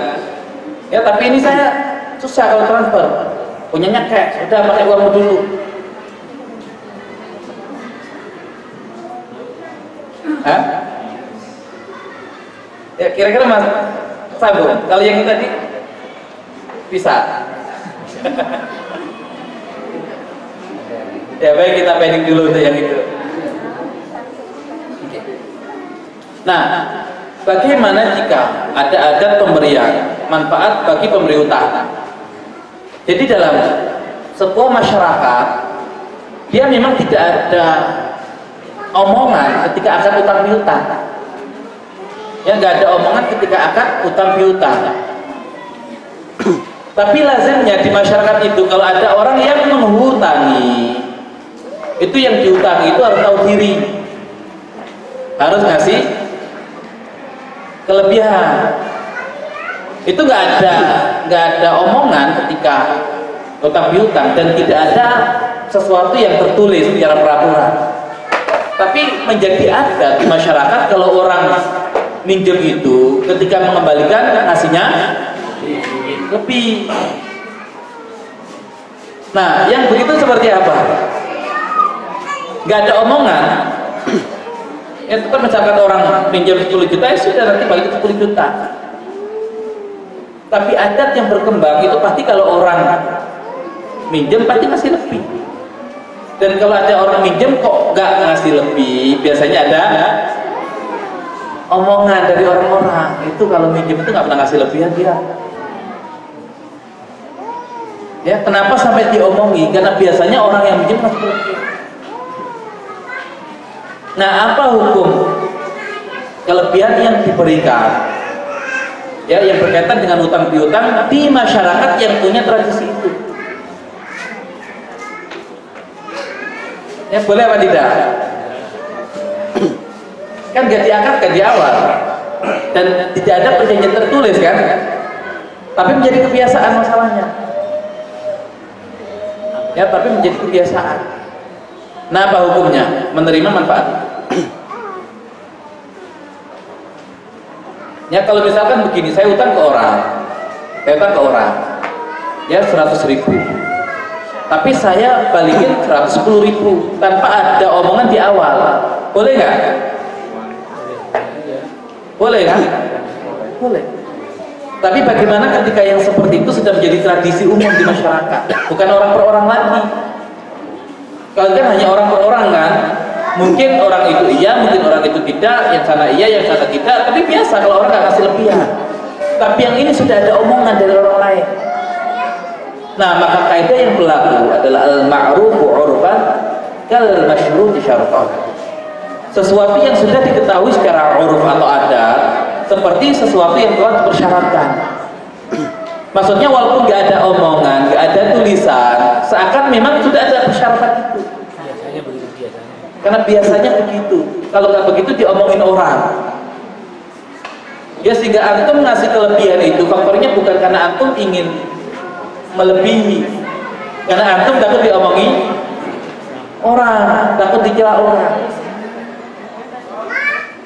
Ya tapi ini saya susah kalau transfer, punyanya cash, udah pakai uangmu dulu. Hah? Ya kira-kira mas sambung. Kalau yang ini tadi bisa. Ya baik, kita pending dulu untuk yang itu. Nah, bagaimana jika ada adat pemberian manfaat bagi pemberi utang? Jadi dalam sebuah masyarakat dia memang tidak ada omongan ketika akad utang piutang. Ya nggak ada omongan ketika akad utang piutang. Tapi lazimnya di masyarakat itu kalau ada orang yang menghutangi, itu yang diutangi itu harus tahu diri, harus ngasih kelebihan. Itu nggak ada omongan ketika utang piutang, dan tidak ada sesuatu yang tertulis secara peraturan. Tapi menjadi adat di masyarakat kalau orang minjem itu ketika mengembalikan ngasihnya lebih. Nah, yang begitu seperti apa? Nggak ada omongan. Ya tetap misalkan orang minjem 10 juta, ya sudah nanti balik 10 juta. Tapi adat yang berkembang itu pasti kalau orang minjem pasti ngasih lebih. Dan kalau ada orang minjem kok nggak ngasih lebih, biasanya ada omongan dari orang-orang itu kalau minjem itu nggak pernah ngasih lebihan dia. Ya kenapa sampai diomongi? Karena biasanya orang yang minjem ngasih lebih. Nah, apa hukum kelebihan yang diberikan? Ya, yang berkaitan dengan utang piutang di masyarakat yang punya tradisi itu. Ya, boleh apa tidak? Kan gak diangkat di awal, dan tidak ada perjanjian tertulis kan? Tapi menjadi kebiasaan masalahnya. Ya, tapi menjadi kebiasaan. Nah, apa hukumnya? Menerima manfaat. Ya kalau misalkan begini, saya utang ke orang, ya 100.000, tapi saya balikin 110.000 tanpa ada omongan di awal, boleh nggak? Boleh kan? Boleh. Tapi bagaimana ketika yang seperti itu sudah menjadi tradisi umum di masyarakat, bukan orang per orang lagi. Kalau kan hanya orang per orang kan, mungkin orang itu iya, mungkin orang itu tidak, yang sana iya, yang sana tidak. Tapi biasa kalau orang nggak kasih lebihan. Tapi yang ini sudah ada omongan dari orang lain. Nah, maka kaidah yang berlaku adalah al-ma'rufu 'urfan kal masyruti syartan. Sesuatu yang sudah diketahui secara uruf atau adat seperti sesuatu yang telah dipersyaratkan. Maksudnya walaupun nggak ada omongan, nggak ada tulisan, seakan memang sudah ada persyaratan itu. Biasanya begitu biasanya. Karena biasanya begitu. Kalau nggak begitu diomongin orang. Ya, sehingga antum ngasih kelebihan itu faktornya bukan karena antum ingin melebihi, karena antum takut diomongi orang, takut dicela orang.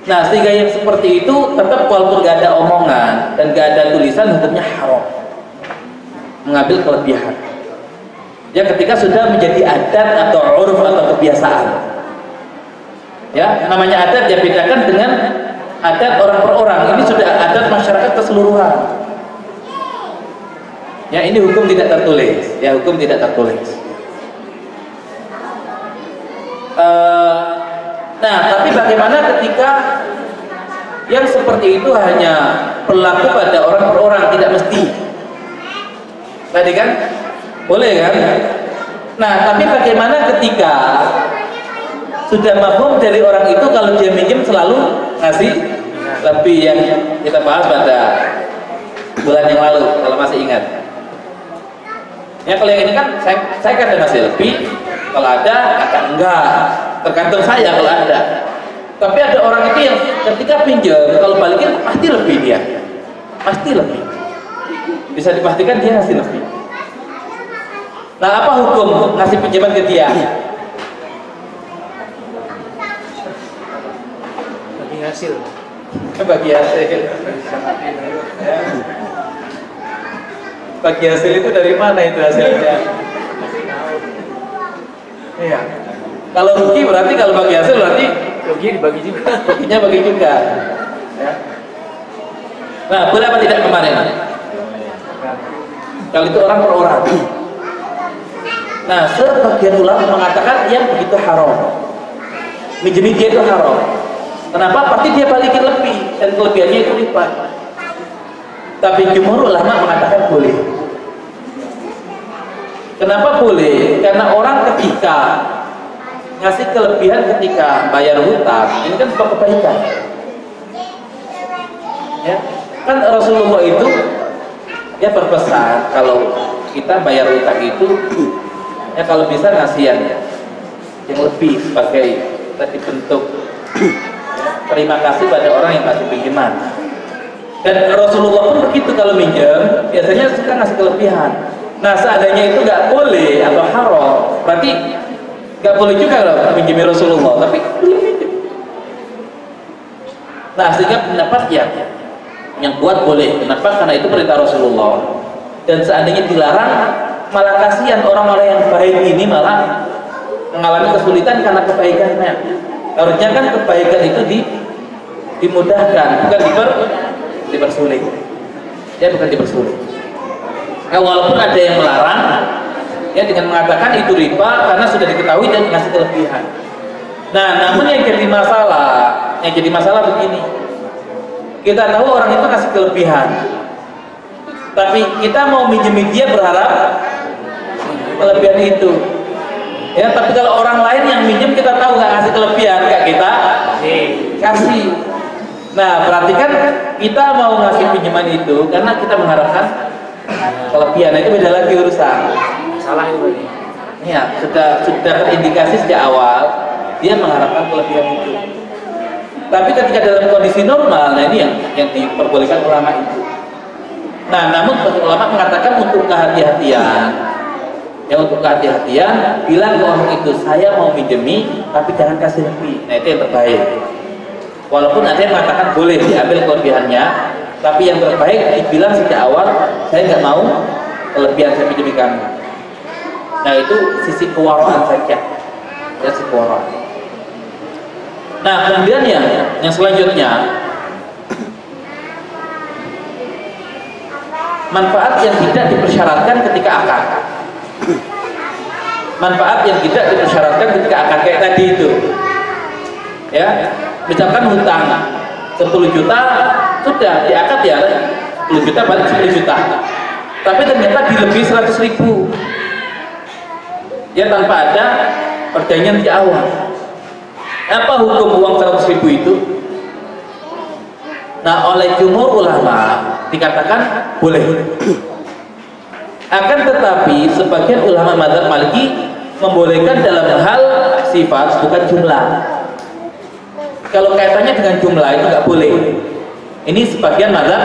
Nah, sehingga yang seperti itu tetap walaupun gak ada omongan dan gak ada tulisan, hukumnya haram mengambil kelebihan. Ya, ketika sudah menjadi adat atau uruf atau kebiasaan. Ya, namanya adat ya bedakan dengan adat orang per orang. Ini sudah adat masyarakat keseluruhan. Ya, ini hukum tidak tertulis. Ya, hukum tidak tertulis. Nah, tapi bagaimana ketika yang seperti itu hanya berlaku pada orang per orang, tidak mesti. Tadi kan boleh kan? Nah, tapi bagaimana ketika sudah mafhum dari orang itu kalau dia minjem selalu ngasih lebih, yang kita bahas pada bulan yang lalu kalau masih ingat. Ya, kalau yang ini kan saya kadang ngasih lebih, kalau ada kadang enggak, tergantung saya kalau ada. Tapi ada orang itu yang ketika pinjam kalau balikin pasti lebih, dia pasti lebih, bisa dipastikan dia ngasih lebih. Nah, apa hukum ngasih pinjaman ke dia? Bagi hasil. Bagi hasil. Bagi hasil itu dari mana itu hasilnya? Iya. Kalau rugi berarti, kalau bagi hasil berarti Rugi dibagi juga. ruginya bagi juga. Ya. Nah, boleh apa tidak kemarin? Kalau itu orang per orang. Nah, sebagian ulama mengatakan yang begitu haram. Minjemin dia itu haram. Kenapa? Pasti dia balikin lebih dan kelebihannya itu lipat. Tapi jumhur ulama mengatakan boleh. Kenapa boleh? Karena orang ketika ngasih kelebihan ketika bayar hutang, ini kan sebuah kebaikan. Ya, kan Rasulullah itu ya berpesan kalau kita bayar hutang itu ya kalau bisa ngasih yang lebih sebagai tadi bentuk terima kasih pada orang yang kasih pinjaman. Dan Rasulullah pun begitu, kalau minjem biasanya suka ngasih kelebihan. Nah, seandainya itu nggak boleh atau haram, berarti nggak boleh juga loh pinjami Rasulullah, tapi boleh pinjam. Nah, sehingga pendapat yang kuat boleh. Kenapa? Karena itu perintah Rasulullah. Dan seandainya dilarang, malah kasihan orang-orang yang baik ini malah mengalami kesulitan karena kebaikannya. Harusnya kan kebaikan itu dimudahkan, bukan dipersulit. Ya, bukan dipersulit. Nah, walaupun ada yang melarang, ya dengan mengatakan itu riba karena sudah diketahui dan ngasih kelebihan. Nah, namun yang jadi masalah begini. Kita tahu orang itu kasih kelebihan, tapi kita mau minjemin dia berharap kelebihan itu. Ya, tapi kalau orang lain yang minjem kita tahu nggak ngasih kelebihan, nggak kita kasih. Nah, berarti kan kita mau ngasih pinjaman itu karena kita mengharapkan kelebihan. Nah, itu beda lagi urusan. Salah itu berarti. Ya, sudah terindikasi sejak awal dia mengharapkan kelebihan itu. Tapi ketika dalam kondisi normal, nah ini yang diperbolehkan ulama itu. Nah, namun ulama mengatakan untuk kehati-hatian, bilang ke orang itu, saya mau minjemi, tapi jangan kasih lebih. Nah, itu yang terbaik. Walaupun ada yang mengatakan boleh diambil kelebihannya, tapi yang terbaik dibilang sejak awal, saya nggak mau kelebihan saya pinjami kamu. Nah, itu sisi kewaraan saja, ya, sisi kewaraan. Nah, kemudian yang selanjutnya, manfaat yang tidak dipersyaratkan ketika akad. Manfaat yang tidak dipersyaratkan ketika akad kayak tadi itu. Ya, misalkan hutang 10 juta sudah di akad ya 10 juta balik 10 juta. Tapi ternyata dilebih 100.000. Ya tanpa ada perjanjian di awal. Apa hukum uang 100.000 itu? Nah, oleh jumhur ulama dikatakan boleh. Akan tetapi sebagian ulama mazhab Maliki membolehkan dalam hal sifat bukan jumlah. Kalau kaitannya dengan jumlah itu nggak boleh. Ini sebagian mazhab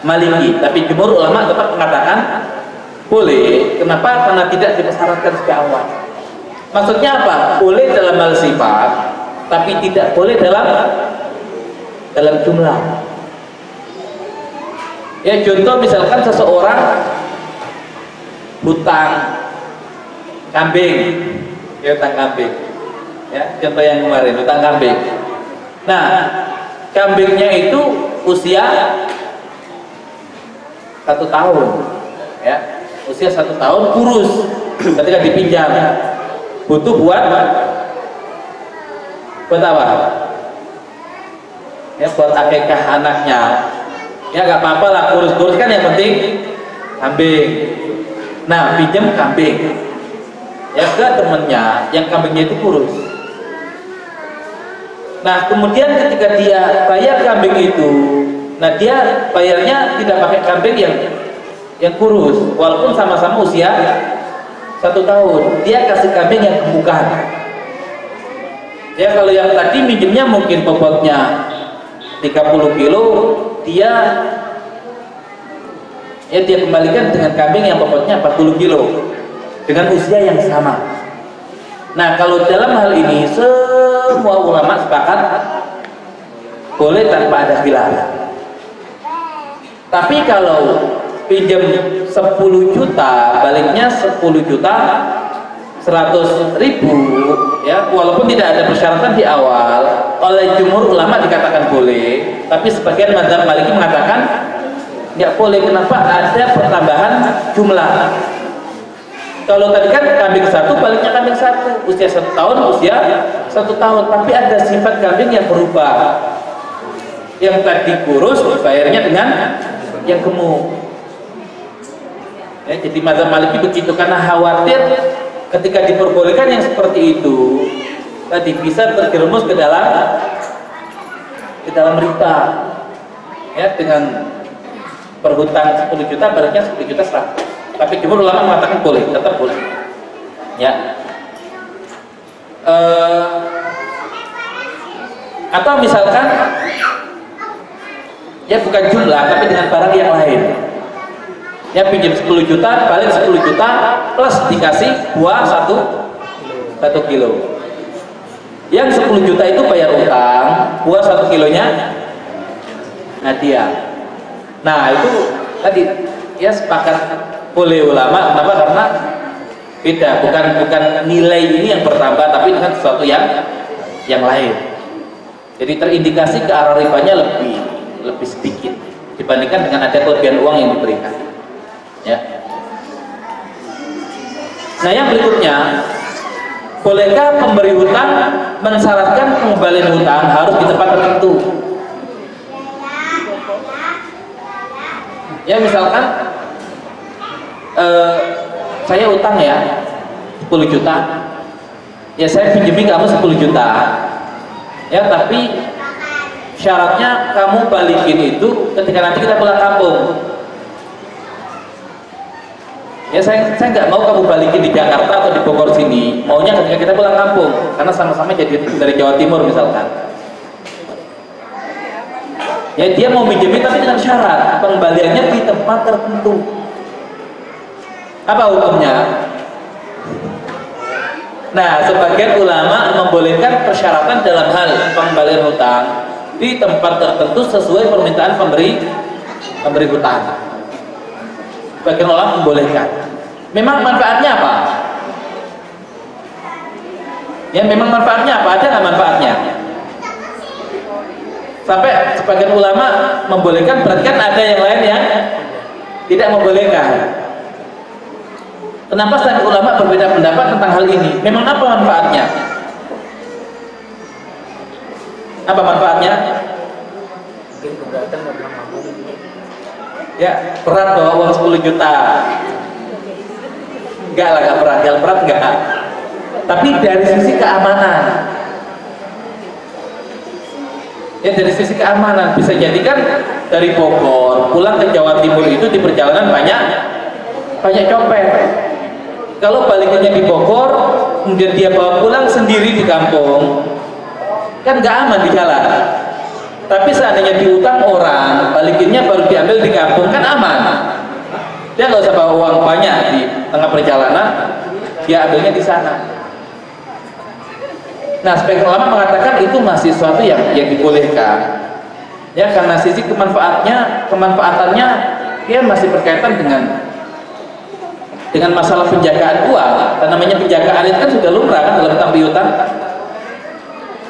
Maliki, tapi jumhur ulama tetap mengatakan boleh. Kenapa? Karena tidak dipersyaratkan sejak awal. Maksudnya apa? Boleh dalam hal sifat, tapi tidak boleh dalam jumlah. Ya contoh misalkan seseorang hutang kambing, ya hutang kambing. Ya contoh yang kemarin hutang kambing. Nah kambingnya itu usia 1 tahun, ya usia 1 tahun kurus ketika dipinjam. Butuh buat apa? Ya buat akikah anaknya. Ya nggak apa-apa lah, kurus-kurus kan yang penting kambing. Nah pinjam kambing. Ya ke temennya yang kambingnya itu kurus. Nah kemudian ketika dia bayar kambing itu, nah dia bayarnya tidak pakai kambing yang kurus, walaupun sama-sama usia 1 tahun, dia kasih kambing yang gemukan. Ya kalau yang tadi minjemnya mungkin bobotnya 30 kilo, dia kembalikan dengan kambing yang bobotnya 40 kilo dengan usia yang sama. Nah kalau dalam hal ini semua ulama sepakat boleh tanpa ada khilaf. Tapi kalau pinjam 10 juta baliknya 10 juta 100.000, ya walaupun tidak ada persyaratan di awal, oleh jumhur ulama dikatakan boleh, tapi sebagian mazhab Maliki mengatakan nggak boleh. Kenapa? Ada pertambahan jumlah. Kalau tadi kan kambing 1 baliknya kambing 1, usia 1 tahun, usia 1 tahun, tapi ada sifat kambing yang berubah. Yang tadi kurus bayarnya dengan yang gemuk. Ya, jadi mazhab Maliki begitu karena khawatir ketika diperbolehkan yang seperti itu tadi bisa terjerumus ke dalam riba. Ya, dengan berhutang 10 juta baliknya 10 juta 100. Tapi jumhur ulama mengatakan boleh, tetap boleh. Ya. Atau misalkan ya bukan jumlah tapi dengan barang yang lain. Ya pinjam 10 juta, balik 10 juta plus dikasih buah 1 kilo. Yang 10 juta itu bayar utang, buah 1 kilonya hadiah. Nah itu tadi ya sepakat boleh ulama. Kenapa? Karena beda, bukan nilai ini yang bertambah, tapi dengan sesuatu yang lain. Jadi terindikasi ke arah ribanya lebih sedikit dibandingkan dengan ada kelebihan uang yang diberikan. Ya. Nah yang berikutnya, bolehkah pemberi hutang mensyaratkan pengembalian hutang harus di tempat tertentu? Ya misalkan saya utang ya 10 juta, ya saya pinjemin kamu 10 juta, ya tapi syaratnya kamu balikin itu ketika nanti kita pulang kampung. Ya saya nggak mau kamu balikin di Jakarta atau di Bogor sini, maunya ketika kita pulang kampung, karena sama-sama jadi dari Jawa Timur misalkan. Ya dia mau minjemin tapi dengan syarat pengembaliannya di tempat tertentu. Apa hukumnya? Nah, sebagian ulama membolehkan persyaratan dalam hal pengembalian hutang di tempat tertentu sesuai permintaan pemberi hutang. Sebagian ulama membolehkan. Memang manfaatnya apa? Ya, memang manfaatnya apa? Ada nggak manfaatnya? Sampai sebagian ulama membolehkan, berarti kan ada yang lain yang tidak membolehkan. Kenapa sebagian ulama berbeda pendapat tentang hal ini? Memang apa manfaatnya? Apa manfaatnya? Mungkin keberatan nggak pernah ngabung. Ya, berat bawa uang 10 juta. Enggak lah, enggak berat. Yang berat enggak. Tapi dari sisi keamanan. Ya, dari sisi keamanan bisa jadi kan dari Bogor pulang ke Jawa Timur itu di perjalanan banyak copet. Kalau balikannya di Bogor, kemudian dia bawa pulang sendiri di kampung, kan nggak aman di jalan. Tapi seandainya diutang orang, balikinnya baru diambil di kampung, kan aman. Dia nggak usah bawa uang banyak di tengah perjalanan, dia ambilnya di sana. Nah, sebagian ulama mengatakan itu masih sesuatu yang dibolehkan. Ya, karena sisi kemanfaatannya dia masih berkaitan dengan masalah penjagaan uang. Dan namanya penjagaan itu kan sudah lumrah kan dalam hutang piutang.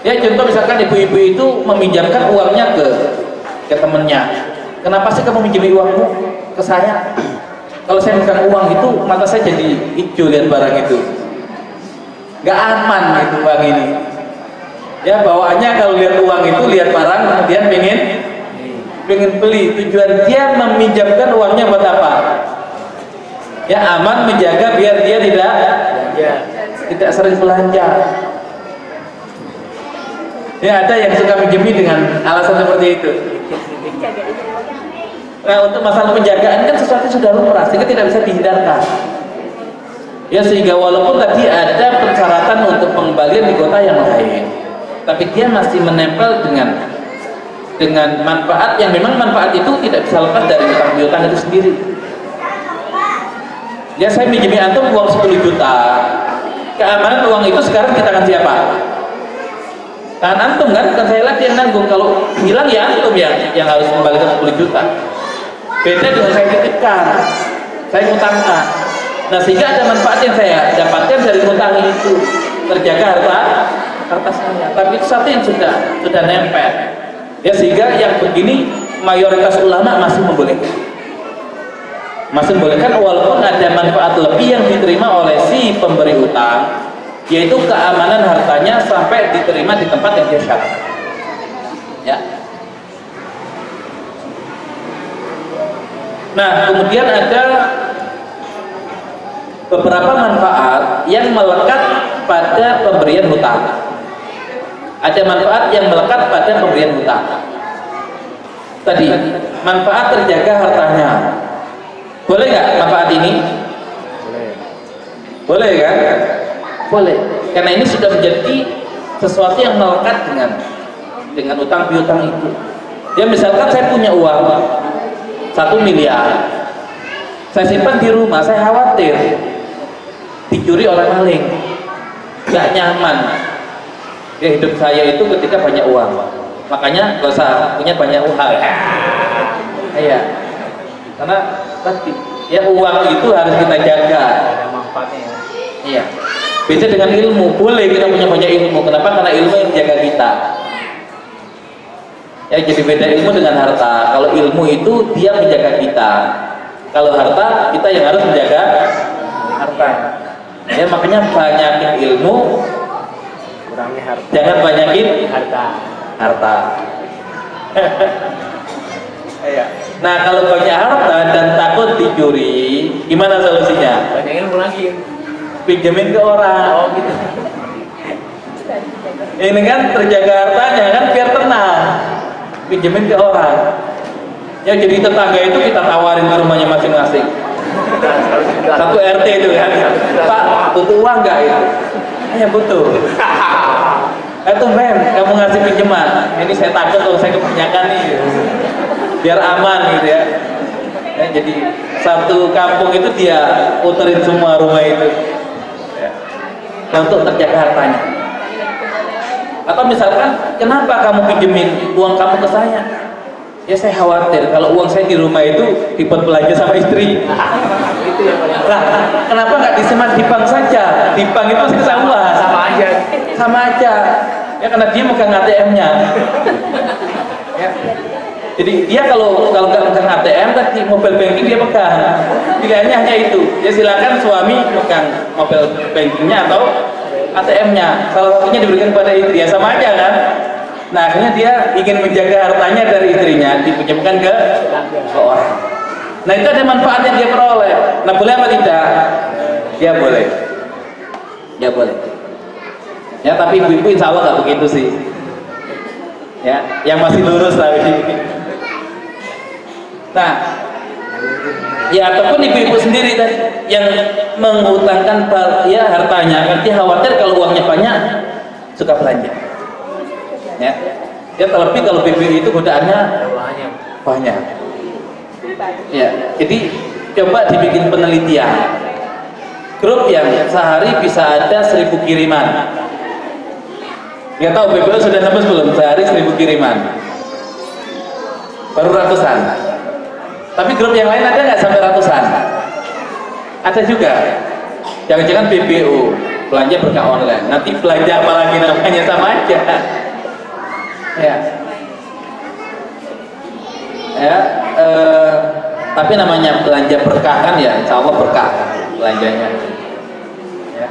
Ya, contoh misalkan ibu-ibu itu meminjamkan uangnya ke temennya. Kenapa sih kamu minjami uangmu ke saya? Kalau saya minta uang itu mata saya jadi hijau lihat barang itu. Gak aman gitu uang ini. Ya, bawaannya kalau lihat uang itu lihat barang kemudian pengen beli. Tujuan dia meminjamkan uangnya buat apa? Ya, aman, menjaga biar dia tidak sering belanja. Ya, ada yang suka minjemi dengan alasan seperti itu. Nah, untuk masalah penjagaan kan sesuatu sudah lumrah sehingga tidak bisa dihindarkan. Ya, sehingga walaupun tadi ada persyaratan untuk pengembalian di kota yang lain, tapi dia masih menempel dengan manfaat yang memang manfaat itu tidak bisa lepas dari hutang piutang itu sendiri. Ya, saya minjemi antum uang 10 juta. Keamanan uang itu sekarang di tangan siapa? Tangan antum kan, bukan saya lagi yang nanggung. Kalau hilang ya antum yang harus kembalikan 10 juta. Beda dengan saya titipkan, saya ngutangkan. Nah, sehingga ada manfaat yang saya dapatkan dari ngutang itu, terjaga harta saya. Tapi itu satu yang sudah nempel. Ya, sehingga yang begini mayoritas ulama masih membolehkan. Masih membolehkan walaupun ada manfaat lebih yang diterima oleh si pemberi utang, yaitu keamanan hartanya sampai diterima di tempat yang dia syaratkan. Ya. Nah, kemudian ada beberapa manfaat yang melekat pada pemberian hutang. Ada manfaat yang melekat pada pemberian hutang. Tadi, manfaat terjaga hartanya. Boleh nggak manfaat ini? Boleh kan? Boleh. Karena ini sudah menjadi sesuatu yang melekat dengan utang piutang itu. Ya, misalkan saya punya uang 1 miliar, saya simpan di rumah, saya khawatir dicuri oleh maling, nggak nyaman. Ya, hidup saya itu ketika banyak uang, makanya gak usah punya banyak uang. Iya, karena tadi ya uang itu harus kita jaga. Ada manfaatnya ya. Iya. Beda dengan ilmu, boleh kita punya banyak ilmu. Kenapa? Karena ilmu yang menjaga kita. Ya, jadi beda ilmu dengan harta. Kalau ilmu itu dia menjaga kita. Kalau harta kita yang harus menjaga harta. Ya, makanya banyakin ilmu, Kurangi harta. jangan banyakin harta. Iya. Nah, kalau banyak harta dan takut dicuri, gimana solusinya? Banyak ilmu lagi. Pinjemin ke orang. Oh gitu. Ini kan terjaga hartanya kan biar tenang. Pinjemin ke orang. Ya, jadi tetangga itu kita tawarin ke rumahnya masing-masing. Satu RT itu kan. Pak, butuh uang nggak itu? Ya, butuh. Itu men, kamu ngasih pinjaman. Ini saya takut kalau saya kebanyakan nih. Biar aman gitu ya. Ya, jadi satu kampung itu dia puterin semua rumah itu. Ya. Nah, untuk terjaga hartanya. Atau misalkan, kenapa kamu pinjemin uang kamu ke saya? Ya, saya khawatir kalau uang saya di rumah itu dibuat belanja sama istri. Itu yang paling. Nah, kenapa nggak disimpan di bank saja? Di bank itu sisa uang. Sama aja. Ya, karena dia megang ATM-nya. Ya. Jadi dia kalau nggak pegang ATM tadi mobile banking dia pegang. Pilihannya hanya itu. Ya silakan suami pegang mobile bankingnya atau ATM-nya. Salah satunya diberikan kepada istri, ya sama aja kan. Nah akhirnya dia ingin menjaga hartanya dari istrinya, dipinjamkan ke orang. Nah itu ada manfaat yang dia peroleh. Nah boleh apa tidak? Ya boleh. Ya boleh. Ya tapi ibu-ibu insya Allah nggak begitu sih. Ya, yang masih lurus tapi. Nah, ya ataupun ibu-ibu sendiri tadi yang mengutangkan ya hartanya, nanti khawatir kalau uangnya banyak suka belanja. Ya, ya terlebih kalau BBI itu godaannya banyak. Ya, jadi coba dibikin penelitian. Grup yang sehari bisa ada 1000 kiriman. Nggak tahu BBI sudah nembus belum sehari 1000 kiriman? Baru ratusan. Tapi grup yang lain ada nggak sampai ratusan? Ada juga. Jangan-jangan BBO belanja berkah online. Nanti belanja apalagi namanya sama aja. Ya. Ya. Tapi namanya belanja berkah kan ya, insya Allah berkah belanjanya. Ya.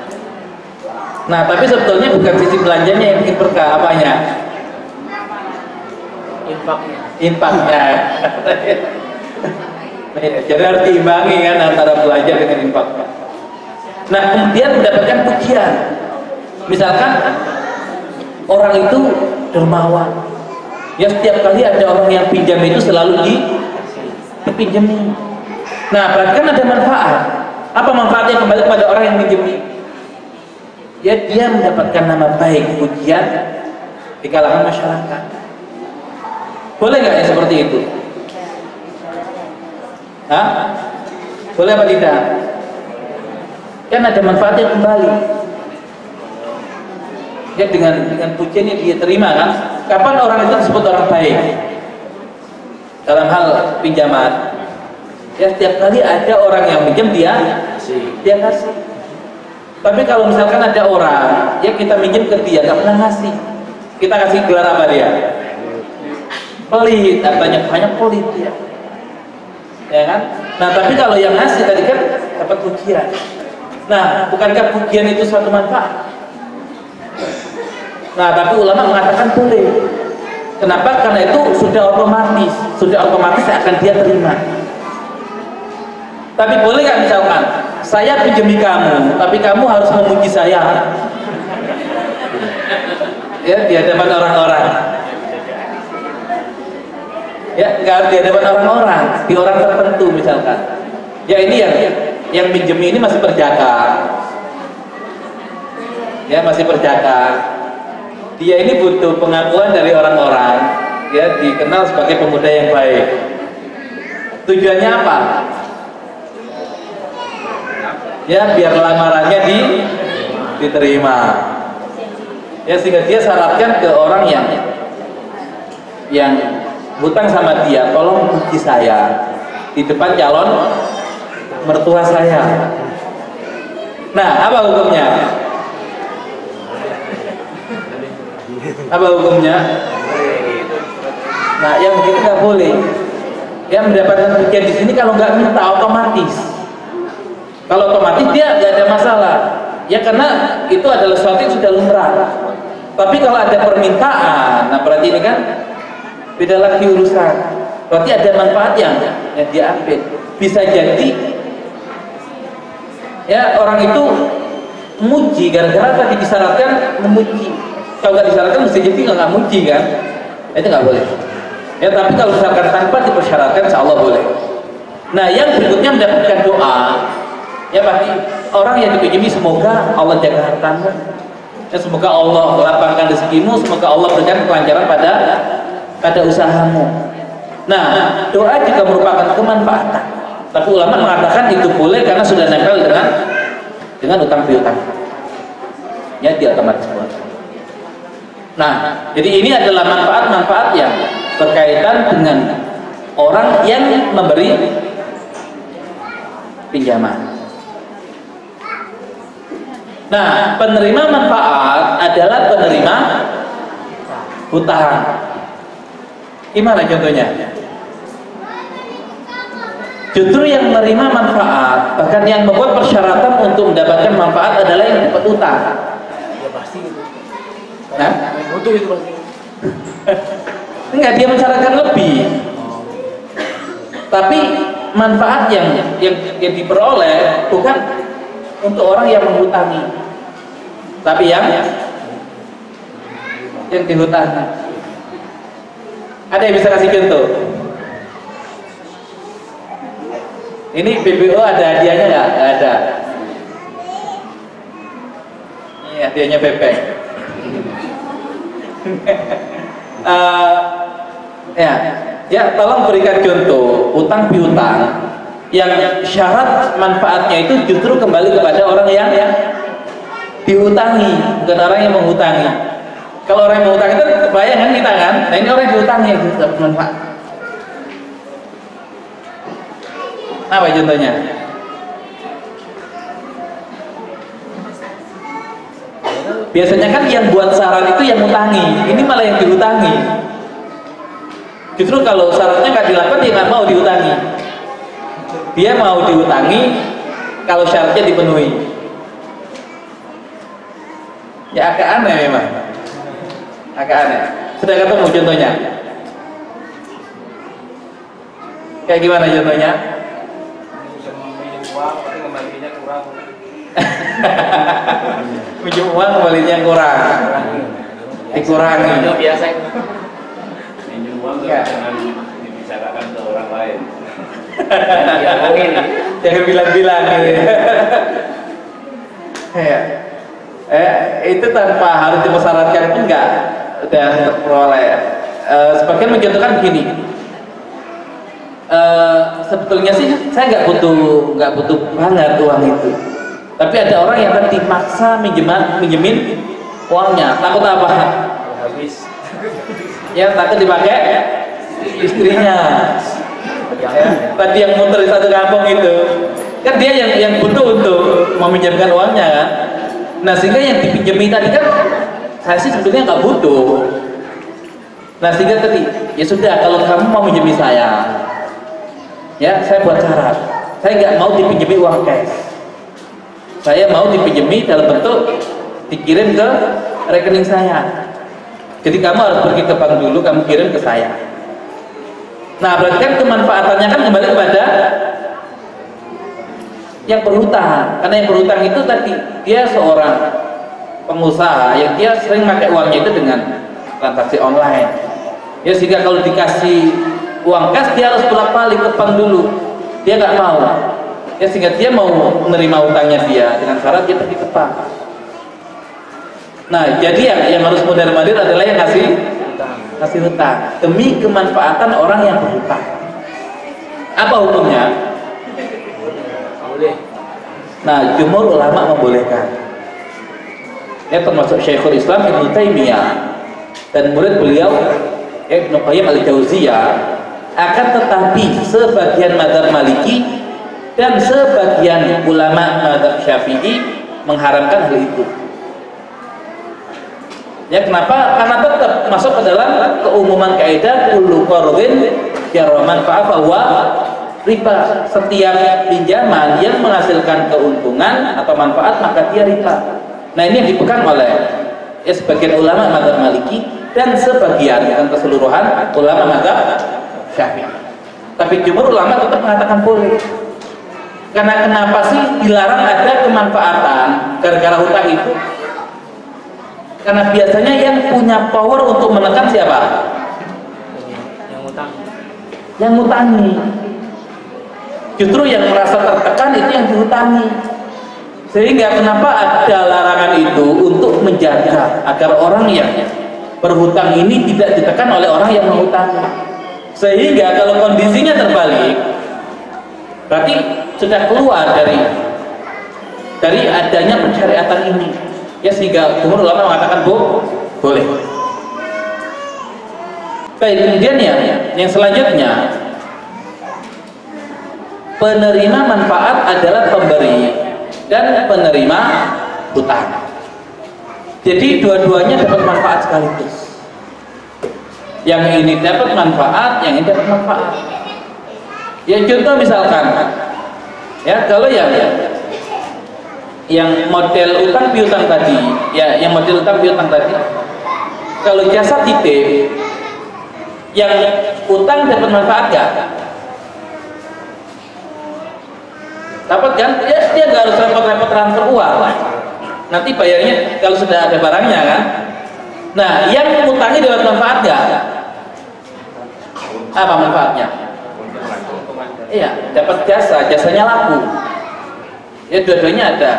Nah, tapi sebetulnya bukan sisi belanjanya yang bikin berkah, apanya? Infaknya. Jadi harus diimbangi kan antara belanja dengan infak. Nah kemudian mendapatkan pujian. Misalkan orang itu dermawan, ya setiap kali ada orang yang pinjam itu selalu dipinjami. Nah berarti kan ada manfaat. Apa manfaatnya kembali kepada orang yang pinjami? Ya dia mendapatkan nama baik, pujian di kalangan masyarakat. Boleh nggak ya seperti itu? Hah? Boleh apa tidak? Kan ada manfaatnya kembali. Ya dengan pujian yang dia terima kan. Kapan orang itu disebut orang baik? Dalam hal pinjaman. Ya setiap kali ada orang yang pinjam dia kasih. Tapi kalau misalkan ada orang ya kita minjem ke dia nggak pernah ngasih, kita kasih gelar apa dia? Pelit, artinya banyak pelit ya. Ya kan? Nah tapi kalau yang ngasih tadi kan dapat pujian. Nah bukankah pujian itu suatu manfaat? Nah tapi ulama mengatakan boleh. Kenapa? Karena itu sudah otomatis akan dia terima. Tapi boleh nggak misalkan saya pinjami kamu, tapi kamu harus memuji saya ya di hadapan orang-orang. Ya nggak di hadapan orang-orang, di orang tertentu misalkan. Ya ini yang pinjami ini masih perjaka. Ya masih perjaka. Dia ini butuh pengakuan dari orang-orang. Ya dikenal sebagai pemuda yang baik. Tujuannya apa? Ya biar lamarannya diterima. Ya sehingga dia syaratkan ke orang yang hutang sama dia, tolong puji saya di depan calon mertua saya. Nah, apa hukumnya? Apa hukumnya? Nah, yang begitu nggak boleh. Ya mendapatkan pujian di sini kalau nggak minta otomatis. Kalau otomatis dia nggak ada masalah. Ya karena itu adalah sesuatu yang sudah lumrah. Tapi kalau ada permintaan, nah berarti ini kan beda lagi urusan. Berarti ada manfaat yang dia ambil. Bisa jadi ya orang itu memuji gara-gara tadi disyaratkan memuji. Kalau nggak disyaratkan mesti jadi nggak muji kan? Itu nggak boleh. Ya tapi kalau misalkan tanpa dipersyaratkan, insya Allah boleh. Nah yang berikutnya mendapatkan doa. Ya pasti orang yang dipinjami semoga Allah jaga hartamu. Ya, semoga Allah lapangkan rezekimu, semoga Allah berikan kelancaran pada usahamu. Nah, doa juga merupakan kemanfaatan. Tapi ulama mengatakan itu boleh karena sudah nempel dengan utang piutang. Ya, dia otomatis boleh. Nah, jadi ini adalah manfaat-manfaat yang berkaitan dengan orang yang memberi pinjaman. Nah, penerima manfaat adalah penerima hutang. Gimana contohnya? Justru yang menerima manfaat, bahkan yang membuat persyaratan untuk mendapatkan manfaat adalah yang dapat utang. Ya pasti gitu. Nah, Butuh itu pasti. enggak, dia mensyaratkan lebih. Tapi manfaat yang diperoleh bukan untuk orang yang menghutangi, tapi yang dihutangi. Ada yang bisa kasih contoh? Ini BBO ada hadiahnya nggak? Nggak ada. Ini hadiahnya Bebek. Ya, tolong berikan contoh utang piutang yang syarat manfaatnya itu justru kembali kepada orang yang dihutangi, bukan orang yang menghutangi. Kalau orang yang menghutangi itu kebayang kan kita kan? Nah ini orang yang dihutangi yang dapat manfaat. Apa contohnya? Biasanya kan yang buat syarat itu yang ngutangi, ini malah yang dihutangi. Justru kalau syaratnya nggak dilakukan, dia nggak mau dihutangi. Dia mau dihutangi kalau syaratnya dipenuhi. Ya agak aneh memang, agak aneh. Sudah ketemu contohnya? Kayak gimana contohnya? Pinjam uang kembalinya kurang, dikurangi. Itu biasa itu. Pinjam uang jangan dibicarakan ke orang lain. Ya mungkin. Jangan bilang-bilang. Ya. Itu tanpa harus dipersyaratkan pun enggak udah terperoleh. Sebagian mencontohkan begini. Sebetulnya sih saya nggak butuh banget uang itu. Tapi ada orang yang tadi maksa minjemin uangnya, takut apa? Habis. Ya takut dipakai istrinya. Ya, tadi yang muter di satu kampung itu, kan dia yang butuh untuk meminjamkan uangnya kan. Nah sehingga yang dipinjami tadi kan saya sih sebetulnya nggak butuh. Nah sehingga tadi ya sudah, kalau kamu mau minjemi saya, ya saya buat syarat, saya nggak mau dipinjami uang cash. Saya mau dipinjemi dalam bentuk dikirim ke rekening saya. Jadi kamu harus pergi ke bank dulu, kamu kirim ke saya. Nah berarti kan kemanfaatannya kan kembali kepada yang berhutang. Karena yang berhutang itu tadi dia seorang pengusaha yang dia sering pakai uangnya itu dengan transaksi online. Ya sehingga kalau dikasih uang cash dia harus bolak-balik ke bank dulu. Dia nggak mau. Ya sehingga dia mau menerima utangnya dia dengan syarat dia pergi ke bank. Nah jadi yang harus mondar-mandir adalah yang kasih hutang demi kemanfaatan orang yang berhutang. Apa hukumnya? Boleh. Nah jumhur ulama membolehkan. Ya termasuk Syekhul Islam Ibnu Taimiyah dan murid beliau Ibnu Qayyim al-Jauziyah. Akan tetapi sebagian mazhab Maliki dan sebagian ulama mazhab Syafi'i mengharamkan hal itu. Ya kenapa? Karena tetap masuk ke dalam keumuman kaidah kullu qardin jarra manfa'ah fa huwa riba. Setiap pinjaman yang menghasilkan keuntungan atau manfaat maka dia riba. Nah ini yang dipegang oleh sebagian ulama mazhab Maliki dan sebagian dan keseluruhan ulama mazhab Syafi'i. Tapi jumhur ulama tetap mengatakan boleh. Karena kenapa sih dilarang ada kemanfaatan gara-gara hutang itu? Karena biasanya yang punya power untuk menekan siapa? Yang utang. Yang ngutangi. Justru yang merasa tertekan itu yang dihutangi. Sehingga kenapa ada larangan itu untuk menjaga agar orang yang berhutang ini tidak ditekan oleh orang yang menghutangi. Sehingga kalau kondisinya terbalik, berarti sudah keluar dari adanya pensyariatan ini. Ya sehingga jumhur ulama mengatakan boleh. Baik, kemudian yang selanjutnya, penerima manfaat adalah pemberi dan penerima hutang. Jadi dua-duanya dapat manfaat sekaligus. Yang ini dapat manfaat, yang ini dapat manfaat. Ya contoh misalkan, ya kalau yang model utang piutang tadi, ya yang model utang piutang tadi, kalau jasa titip, yang utang dapat manfaat gak? Dapat kan? Dia nggak harus repot-repot transfer uang, nanti bayarnya kalau sudah ada barangnya kan. Nah, yang utangnya dapat manfaat gak? Apa manfaatnya? Iya, dapat jasanya laku. Ya dua-duanya ada,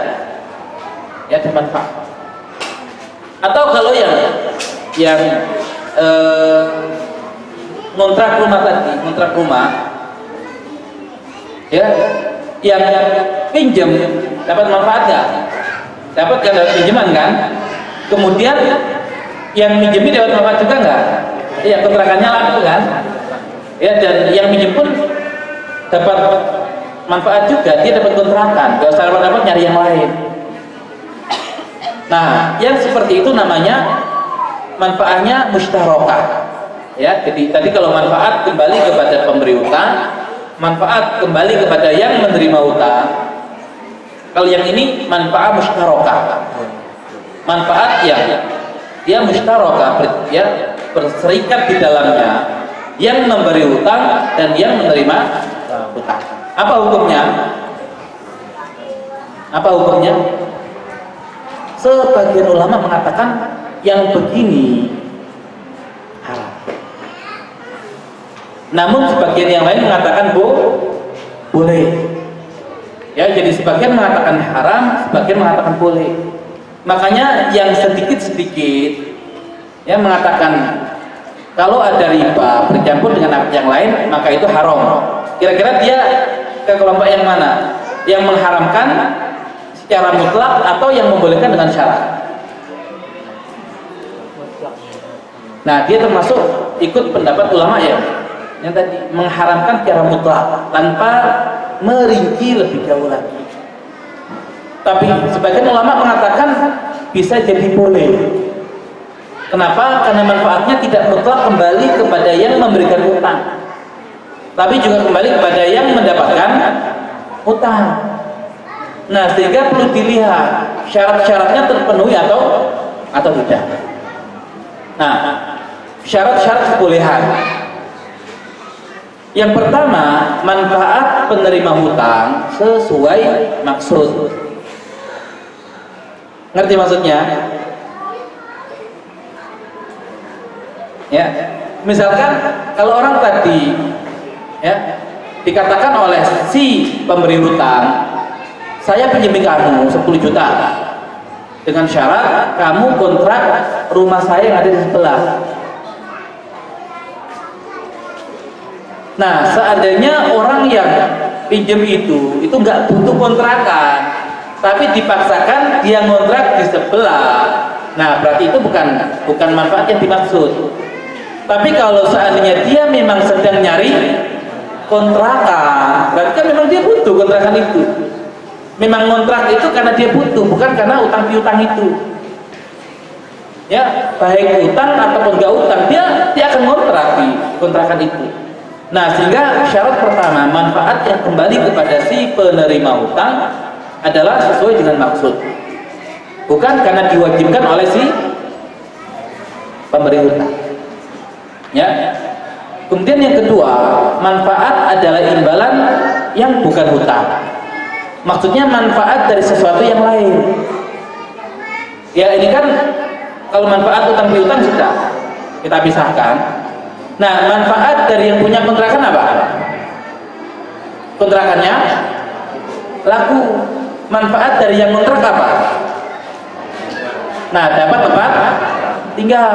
ya ada manfaat. Atau kalau yang ngontrak rumah tadi, ngontrak rumah, ya, yang pinjam dapat manfaat nggak? Dapat kan, dapat pinjaman kan? Kemudian yang minjemi dapat manfaat juga nggak? Iya, kontrakannya laku kan? Ya, dan yang minjem pun dapat manfaat juga, dia dapat kontrakan, gak usah dapat nyari yang lain. Nah, yang seperti itu namanya manfaatnya musyarakah. Ya, jadi tadi kalau manfaat kembali kepada pemberi utang, manfaat kembali kepada yang menerima utang. Kalau yang ini manfaat musyarakah. Manfaat dia musyarakah, ya berserikat di dalamnya, yang memberi utang dan yang menerima utang. Apa hukumnya? Apa hukumnya? Sebagian ulama mengatakan yang begini haram. Namun sebagian yang lain mengatakan boleh. Ya, jadi sebagian mengatakan haram, sebagian mengatakan boleh. Makanya yang sedikit-sedikit ya mengatakan kalau ada riba bercampur dengan yang lain maka itu haram. Kira-kira dia ke kelompok yang mana? Yang mengharamkan secara mutlak atau yang membolehkan dengan syarat? Nah, dia termasuk ikut pendapat ulama ya yang tadi mengharamkan secara mutlak tanpa merinci lebih jauh lagi. Tapi sebagian ulama mengatakan bisa jadi boleh. Kenapa? Karena manfaatnya tidak mutlak kembali kepada yang memberikan utang, tapi juga kembali kepada yang mendapatkan utang. Nah, sehingga perlu dilihat syarat-syaratnya terpenuhi atau tidak. Nah, syarat-syarat kebolehan. Yang pertama, manfaat penerima hutang sesuai maksud. Ngerti maksudnya? Ya, misalkan kalau orang tadi ya dikatakan oleh si pemberi hutang, saya pinjemin kamu 10 juta dengan syarat kamu kontrak rumah saya yang ada di sebelah. Nah, seandainya orang yang pinjam itu nggak butuh kontrakan, tapi dipaksakan dia ngontrak di sebelah, nah berarti itu bukan manfaat yang dimaksud. Tapi kalau seandainya dia memang sedang nyari kontrakan, berarti kan memang dia butuh kontrakan itu. Memang kontrak itu karena dia butuh, bukan karena utang piutang itu. Ya, baik utang ataupun gak utang, dia akan ngontrak di kontrakan itu. Nah, sehingga syarat pertama, manfaat yang kembali kepada si penerima utang adalah sesuai dengan maksud, bukan karena diwajibkan oleh si pemberi utang. Ya. Kemudian yang kedua, manfaat adalah imbalan yang bukan hutang. Maksudnya manfaat dari sesuatu yang lain. Ya, ini kan kalau manfaat utang piutang sudah kita pisahkan. Nah, manfaat dari yang punya kontrakan apa? Kontrakannya laku. Manfaat dari yang kontrak apa? Nah, dapat tempat tinggal.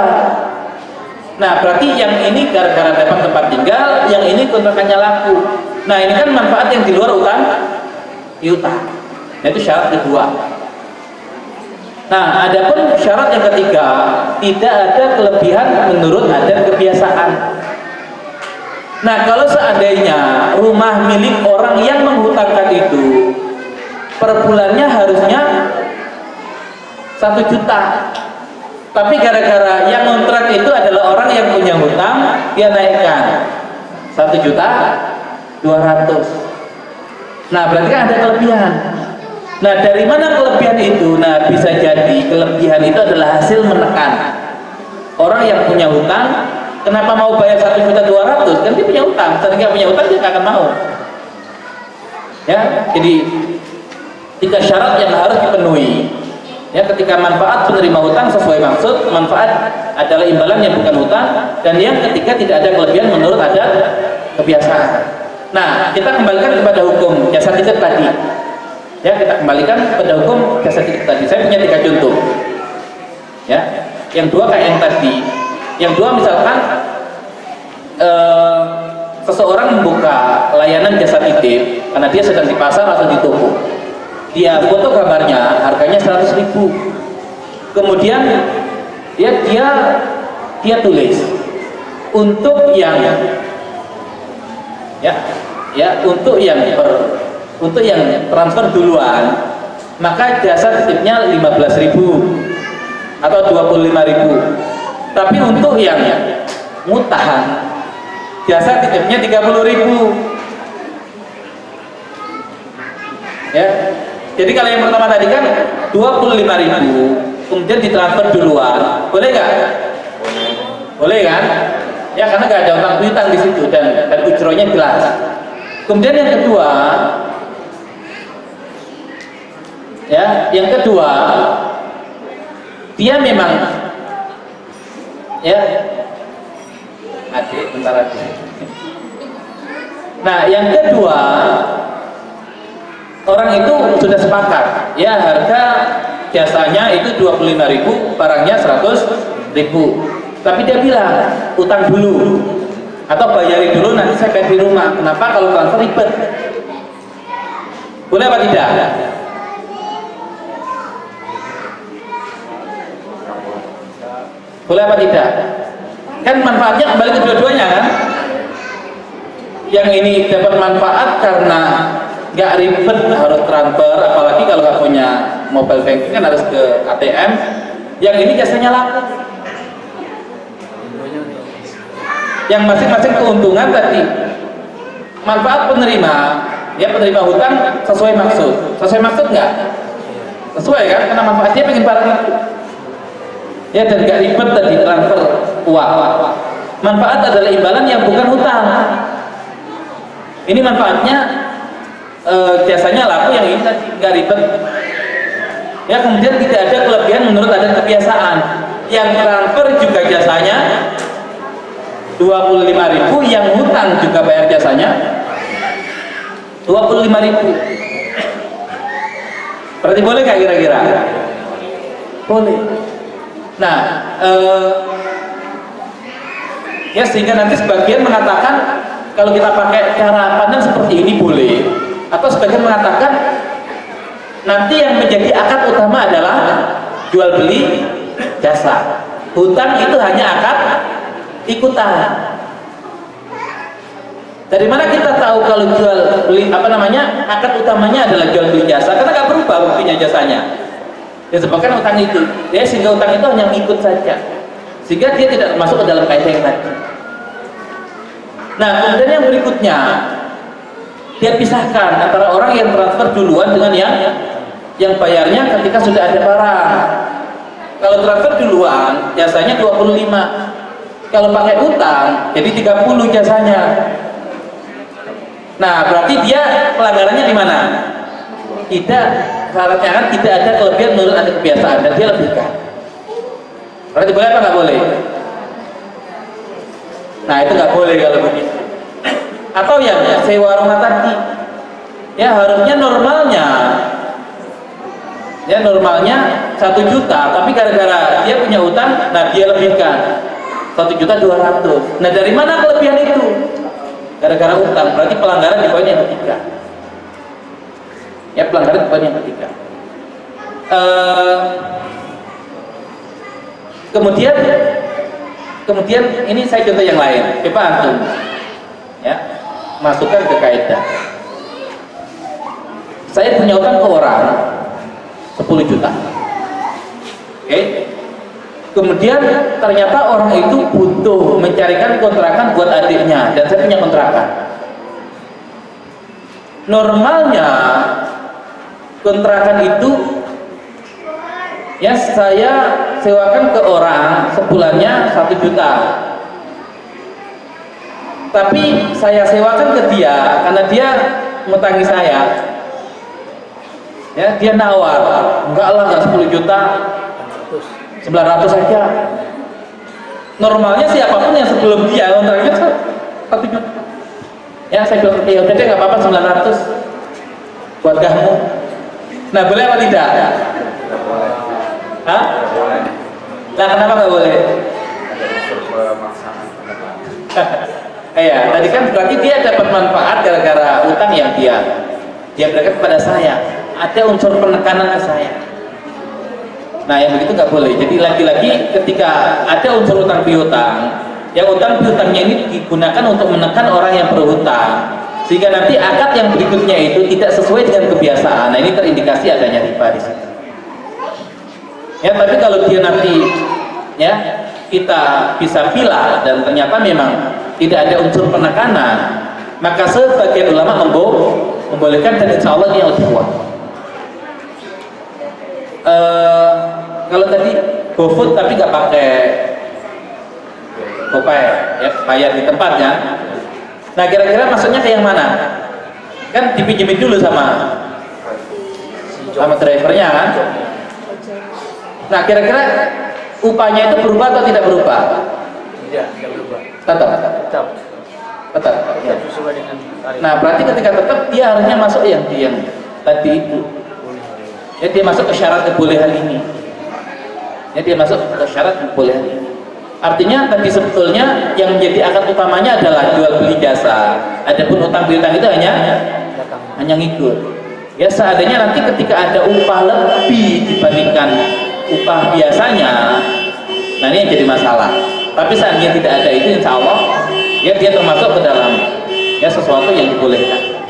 Nah, berarti yang ini gara-gara dapat tempat tinggal, yang ini kontrakannya laku. Nah, ini kan manfaat yang di luar utang piutang. Nah, itu syarat kedua. Nah, adapun syarat yang ketiga, tidak ada kelebihan menurut adat kebiasaan. Nah, kalau seandainya rumah milik orang yang menghutangkan itu per bulannya harusnya 1 juta, tapi gara-gara yang kontrak itu adalah orang yang punya hutang, dia naikkan 1,5 juta. 200. Nah, berarti kan ada kelebihan. Nah, dari mana kelebihan itu? Nah, bisa jadi kelebihan itu adalah hasil menekan orang yang punya hutang. Kenapa mau bayar 1.200.000? Kan dia punya hutang. Saat dia punya hutang dia nggak akan mau. Ya, jadi 3 syarat yang harus dipenuhi. Ya, ketika manfaat penerima hutang sesuai maksud, manfaat adalah imbalan yang bukan hutang, dan yang ketiga tidak ada kelebihan menurut adat kebiasaan. Nah, kita kembalikan kepada hukum jasa titip tadi. Ya, kita kembalikan pada hukum jasa titip tadi. Saya punya 3 contoh. Ya, yang 2 kayak yang tadi. Yang 2 misalkan seseorang membuka layanan jasa titip karena dia sedang di pasar atau di toko. Dia foto gambarnya, harganya 100.000. Kemudian dia tulis untuk yang untuk yang transfer duluan, maka jasa titipnya 15.000 atau 25.000. Tapi untuk yang ngutang, jasa titipnya 30.000. Ya. Jadi kalau yang pertama tadi kan 25.000, kemudian ditransfer duluan, boleh nggak? Boleh kan? Ya, karena nggak ada utang piutang di situ dan ujronya jelas. Kemudian yang kedua, dia memang bentar aja. Nah, yang kedua, orang itu sudah sepakat, ya harga jasanya itu 25.000, barangnya 100.000. Tapi dia bilang utang dulu atau bayari dulu, nanti saya bayar di rumah. Kenapa? Kalau transfer ribet. Boleh apa tidak? Boleh apa tidak? Kan manfaatnya kembali ke dua-duanya kan? Yang ini dapat manfaat karena nggak ribet harus transfer, apalagi kalau nggak punya mobile banking kan harus ke ATM. Yang ini jasanya laku. Yang masing-masing keuntungan tadi. Manfaat penerima, ya penerima hutang sesuai maksud. Sesuai maksud nggak? Sesuai kan? Karena manfaatnya pengen barang itu. Ya, dan nggak ribet tadi transfer uang. Manfaat adalah imbalan yang bukan hutang. Ini manfaatnya jasanya laku, yang ini tadi nggak ribet. Ya, kemudian tidak ada kelebihan menurut adat kebiasaan. Yang transfer juga jasanya 25.000, yang hutang juga bayar jasanya 25.000. Berarti boleh nggak kira-kira? Boleh. Nah, ya sehingga nanti sebagian mengatakan kalau kita pakai cara pandang seperti ini boleh, atau sebagian mengatakan nanti yang menjadi akad utama adalah jual beli jasa. Hutang itu hanya akad ikutan. Dari mana kita tahu kalau jual beli akad utamanya adalah jual beli jasa? Karena nggak berubah buktinya jasanya. Disebabkan utang itu, ya, sehingga utang itu hanya ikut saja, sehingga dia tidak masuk ke dalam kaidah yang tadi. Nah, kemudian yang berikutnya, dia pisahkan antara orang yang transfer duluan dengan yang bayarnya ketika sudah ada barang. Kalau transfer duluan, jasanya 25. Kalau pakai utang, jadi 30 jasanya. Nah, berarti dia pelanggarannya di mana? Tidak, syaratnya kan tidak ada kelebihan menurut adat kebiasaan, dan dia lebihkan. Berarti boleh apa nggak boleh? Nah, itu nggak boleh kalau begitu. Atau yang sewa rumah tadi, ya harusnya normalnya 1 juta, tapi gara-gara dia punya utang, nah dia lebihkan 1.200.000. Nah, dari mana kelebihan itu? Gara-gara utang. Berarti pelanggaran di poin yang ketiga. Ya, pelanggaran di poin yang ketiga. Kemudian ini saya contoh yang lain. Coba antum, ya, masukkan ke kaidah. Saya punya utang ke orang 10 juta. Oke. Kemudian ternyata orang itu butuh mencarikan kontrakan buat adiknya, dan saya punya kontrakan. normalnya kontrakan itu ya saya sewakan ke orang sebulannya 1 juta, tapi saya sewakan ke dia karena dia ngutangi saya, ya dia nawar, enggak lah, enggak 10 juta, 900 saja. Normalnya siapapun yang sebelum dia kontraknya 1 juta, ya saya bilang ya udah deh nggak apa-apa 900 buat kamu. Nah boleh apa tidak? Hah? Nah kenapa nggak boleh? Iya, tadi kan berarti dia dapat manfaat gara-gara utang yang dia berikan kepada saya. Ada unsur penekanan ke saya. Nah yang begitu nggak boleh. Jadi lagi-lagi ketika ada unsur utang piutang, yang utang piutangnya ini digunakan untuk menekan orang yang berhutang, sehingga nanti akad yang berikutnya itu tidak sesuai dengan kebiasaan. Nah ini terindikasi adanya riba di situ. Ya, tapi kalau dia nanti ya kita bisa pilih dan ternyata memang tidak ada unsur penekanan, maka sebagian ulama membolehkan dan insya Allah ini lebih kuat. Kalau tadi GoFood tapi nggak pakai GoPay, ya bayar di tempatnya. Nah kira-kira maksudnya ke yang mana? Kan dipinjemin dulu sama drivernya kan? Nah kira-kira upahnya itu berubah atau tidak berubah? Tidak berubah. Tetap. Ya. Sesuai dengan tarif. Nah berarti ketika tetap dia harusnya masuk yang tadi itu. Ya dia masuk ke syarat kebolehan ini. Ya dia masuk ke syarat kebolehan ini. Artinya tadi sebetulnya yang menjadi akad utamanya adalah jual beli jasa. Adapun utang piutang itu hanya ngikut. Ya seadanya nanti ketika ada upah lebih dibandingkan upah biasanya, nah ini yang jadi masalah. Tapi seandainya tidak ada itu, insya Allah ya dia termasuk ke dalam ya sesuatu yang dibolehkan.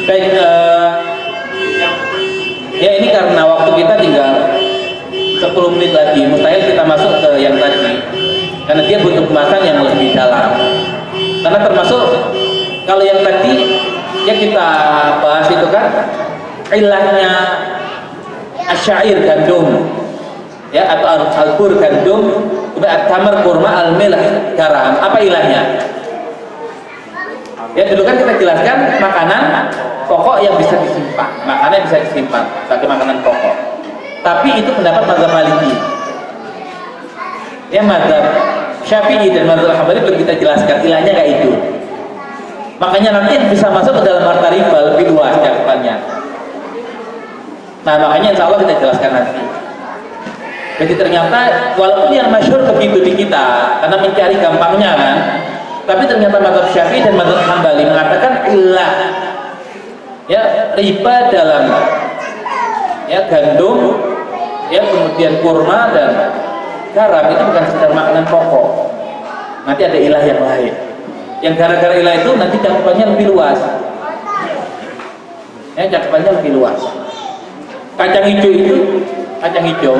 Baik, ya ini karena waktu kita tinggal 10 menit lagi, mustahil kita masuk ke yang tadi karena dia butuh pembahasan yang lebih dalam. Karena termasuk kalau yang tadi ya kita bahas itu kan ilahnya asyair gandum ya atau al-bur gandum, kemudian tamar kurma al-milah garam. Apa ilahnya? Ya dulu kan kita jelaskan makanan pokok yang bisa disimpan, makanan yang bisa disimpan sebagai makanan pokok. Tapi itu pendapat mazhab Maliki. Ya mazhab Syafi'i dan mazhab Hambali belum kita jelaskan ilahnya kayak itu. Makanya nanti yang bisa masuk ke dalam harta riba lebih luas cakupannya. Nah makanya insya Allah kita jelaskan nanti. Jadi ternyata walaupun yang masyhur begitu di kita karena mencari gampangnya kan, tapi ternyata mazhab Syafi'i dan mazhab Hambali mengatakan ilah ya riba dalam ya gandum ya kemudian kurma dan garam itu bukan sekedar makanan pokok. Nanti ada ilah yang lain. Yang gara-gara ilah itu nanti cakupannya lebih luas. Ya cakupannya lebih luas. Kacang hijau itu, kacang hijau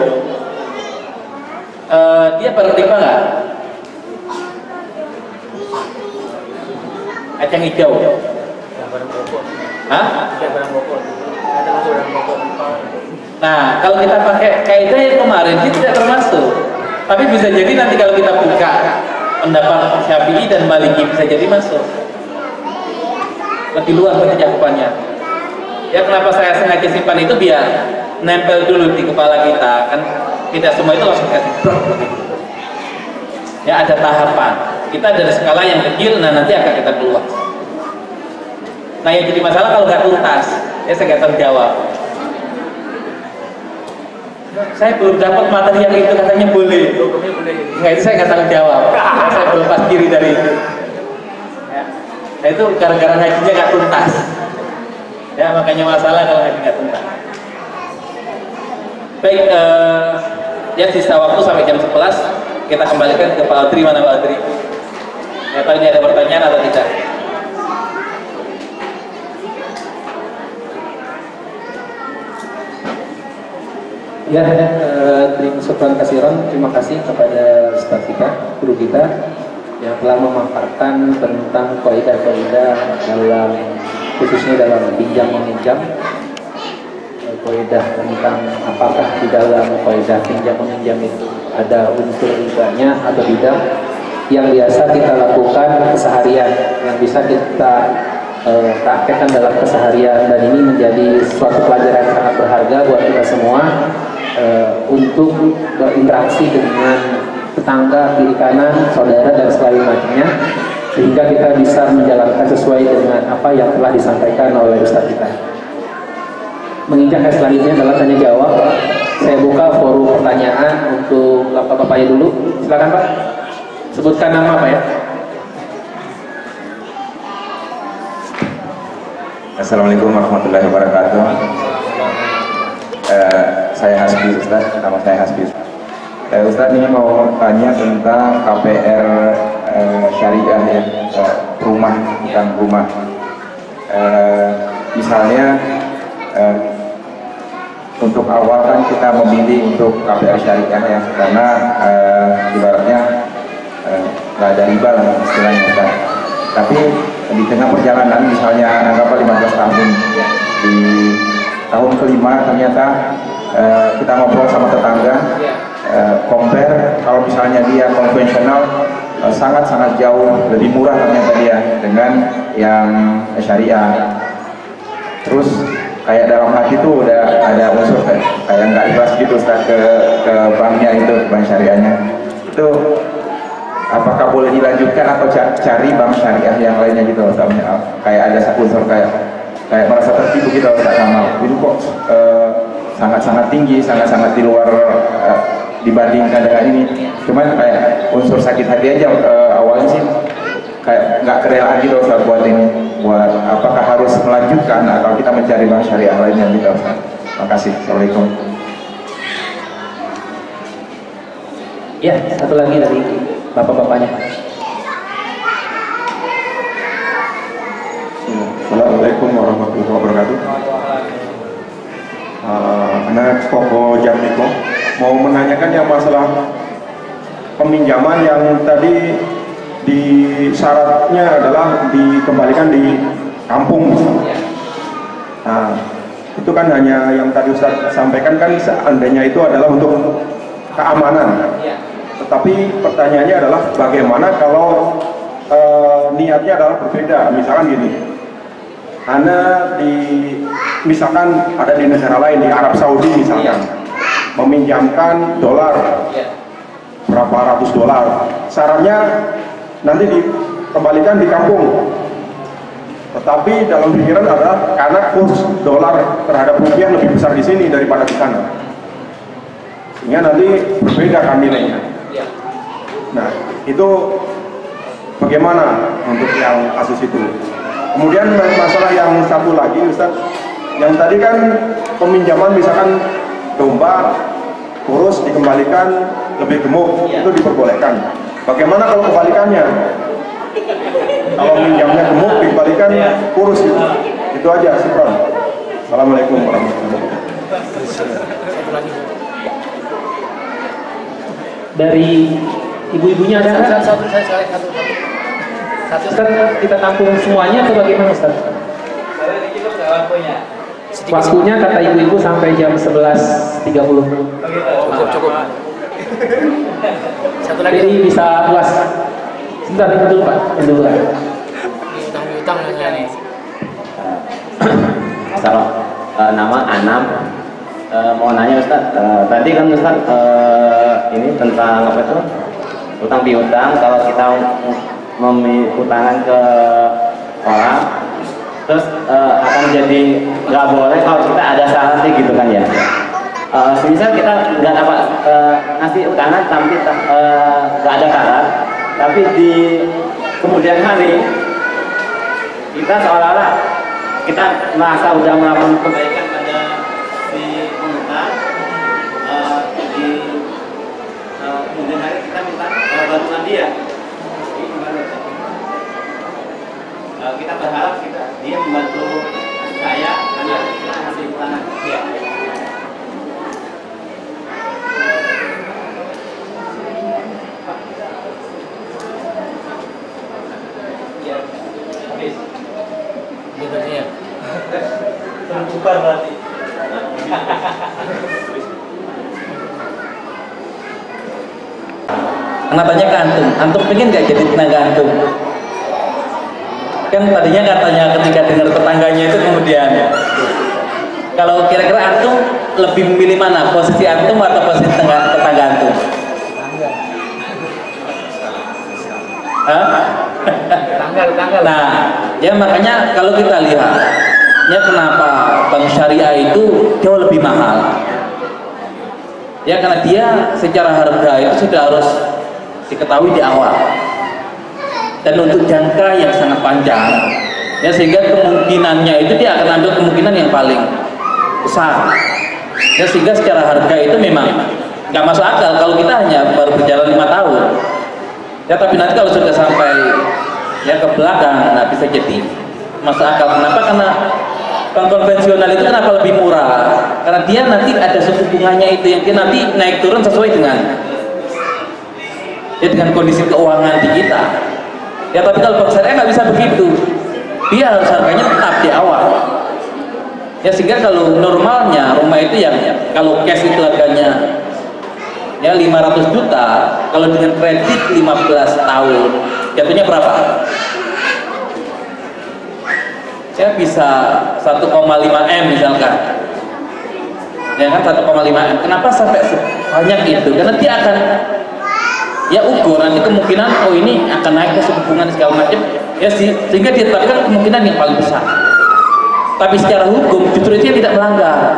dia barang riba nggak? Kacang hijau Barang pokok. hah? Barang pokok. Ada masuk barang pokok. Nah kalau kita pakai kaidah yang kemarin dia tidak termasuk, tapi bisa jadi nanti kalau kita buka pendapat Syafi'i dan Maliki bisa jadi masuk lebih luas dari cakupannya. Ya kenapa saya sengaja simpan itu biar nempel dulu di kepala kita kan, tidak semua itu langsung kasih begitu. Ya ada tahapan. Kita dari skala yang kecil, nah nanti akan kita keluar. Nah yang jadi masalah kalau nggak tuntas, ya saya nggak tahu jawab. Saya belum dapat materi yang itu katanya boleh. Nah itu saya nggak tahu jawab. Ya, saya belum pas diri dari itu. Ya. Nah itu gara-gara hajinya nggak tuntas. Ya makanya masalah kalau haji nggak tuntas. Baik, ya sisa waktu sampai jam 11 kita kembalikan ke Pak Adri. Mana Pak Adri? Ya tahu ini ada pertanyaan atau tidak? Ya, terima kasih kepada staf kita, guru kita. yang telah memaparkan tentang kaidah-kaidah dalam khususnya dalam pinjam meminjam, kaidah tentang apakah di dalam kaidah pinjam meminjam itu ada unsur ribanya atau tidak, yang biasa kita lakukan keseharian, yang bisa kita praktekkan dalam keseharian, dan ini menjadi suatu pelajaran yang sangat berharga buat kita semua untuk berinteraksi dengan tetangga, kiri kanan, saudara, dan selain macamnya, sehingga kita bisa menjalankan sesuai dengan apa yang telah disampaikan oleh Ustadz kita. Menginjak ke selanjutnya adalah tanya jawab. Saya buka forum pertanyaan untuk bapak-bapaknya dulu. Silakan Pak, sebutkan nama Pak ya. Assalamualaikum warahmatullahi wabarakatuh. Saya Hasbi Ustaz, nama saya Hasbi. Ustaz ini mau tanya tentang KPR syariah ya, rumah, bukan rumah. Misalnya untuk awal kan kita memilih untuk KPR syariah ya, karena ibaratnya nggak ada riba lah istilahnya Ustaz. Tapi di tengah perjalanan, misalnya anggaplah 15 tahun, di tahun kelima ternyata kita ngobrol sama tetangga, compare kalau misalnya dia konvensional sangat-sangat jauh lebih murah ternyata dia dengan yang syariah. Terus kayak dalam hati tuh udah ada unsur kayak nggak ikhlas gitu Ustaz ke banknya itu, bank syariahnya itu. Apakah boleh dilanjutkan atau cari bank syariah yang lainnya gitu Ustaz? Kayak ada satu unsur kayak merasa tertipu gitu Ustaz, sama itu kok sangat-sangat tinggi, sangat-sangat di luar dibandingkan dengan ini. Cuman kayak unsur sakit hati aja awalnya sih, kayak nggak kerelaan gitu Ustaz buat ini. Buat apakah harus melanjutkan atau kita mencari bank syariah lainnya gitu Ustaz? Terima kasih. Assalamualaikum. Ya, satu lagi dari bapak-bapaknya. Assalamualaikum warahmatullahi wabarakatuh. Anak Koko Jamiko mau menanyakan yang masalah peminjaman yang tadi di syaratnya adalah dikembalikan di kampung. Nah, itu kan hanya yang tadi Ustaz sampaikan kan seandainya itu adalah untuk keamanan. Tetapi pertanyaannya adalah bagaimana kalau niatnya adalah berbeda. Misalkan gini, misalkan ada di negara lain, di Arab Saudi misalkan, meminjamkan dolar berapa ratus dolar, syaratnya nanti dikembalikan di kampung. Tetapi dalam pikiran adalah karena kurs dolar terhadap rupiah lebih besar di sini daripada di sana, sehingga nanti berbeda kan nilainya. Nah, itu bagaimana untuk yang kasus itu? Kemudian masalah yang satu lagi Ustaz, yang tadi kan peminjaman misalkan domba kurus dikembalikan lebih gemuk, itu diperbolehkan. Bagaimana kalau kebalikannya? Kalau minjamnya gemuk dikembalikan kurus gitu. Itu aja, syukran. Assalamualaikum warahmatullahi wabarakatuh. Dari ibu-ibunya ada nggak? Satu. Ustaz, kita tampung semuanya atau bagaimana Ustaz? Waktunya kata ibu-ibu sampai jam 11.30. Cukup. Satu lagi. Jadi bisa puas. Sebentar, itu dulu Pak. Itu dulu. Utang nih. Salam. Nama Anam. Mau nanya Ustaz, tadi kan Ustaz ini tentang apa itu? Utang piutang. Kalau kita memiutangan ke orang, terus akan jadi nggak boleh kalau kita ada syaratnya gitu kan ya. Misal kita nggak dapat ngasih utangan tapi nggak ada syarat, tapi di kemudian hari kita seolah-olah kita merasa udah melakukan kebaikan pada si pengutang, di kemudian hari kita minta bantuan dia. Kita berharap dia membantu saya karena kita ngasih utangan. Ya. Anak tanya ke antum pengen nggak jadi tenaga antum? Kan tadinya katanya ketika dengar tetangganya itu kemudian, kalau kira-kira antum lebih memilih mana, posisi antum atau posisi tetangga antum? Tanggal. Nah, ya makanya kalau kita lihat, ya kenapa bank syariah itu jauh lebih mahal? Ya karena dia secara harga itu sudah harus diketahui di awal dan untuk jangka yang sangat panjang, ya sehingga kemungkinannya itu dia akan ambil kemungkinan yang paling besar, ya sehingga secara harga itu memang nggak masuk akal kalau kita hanya baru berjalan 5 tahun, ya tapi nanti kalau sudah sampai ya ke belakang, nah bisa jadi masuk akal. Kenapa? Karena bank konvensional itu kenapa lebih murah? Karena dia nanti ada suku bunganya itu yang dia nanti naik turun sesuai dengan kondisi keuangan di kita. Ya tapi kalau bank syariah nggak bisa begitu, dia harus harganya tetap di awal. Ya sehingga kalau normalnya rumah itu yang kalau cash itu harganya ya 500 juta, kalau dengan kredit 15 tahun jatuhnya berapa? Ya bisa 1,5 M misalkan, ya kan 1,5 M. Kenapa sampai sebanyak itu? Karena dia akan ya ukur nanti kemungkinan oh ini akan naik ke suku bunga segala macam, ya sehingga ditetapkan kemungkinan yang paling besar. Tapi secara hukum justru itu tidak melanggar.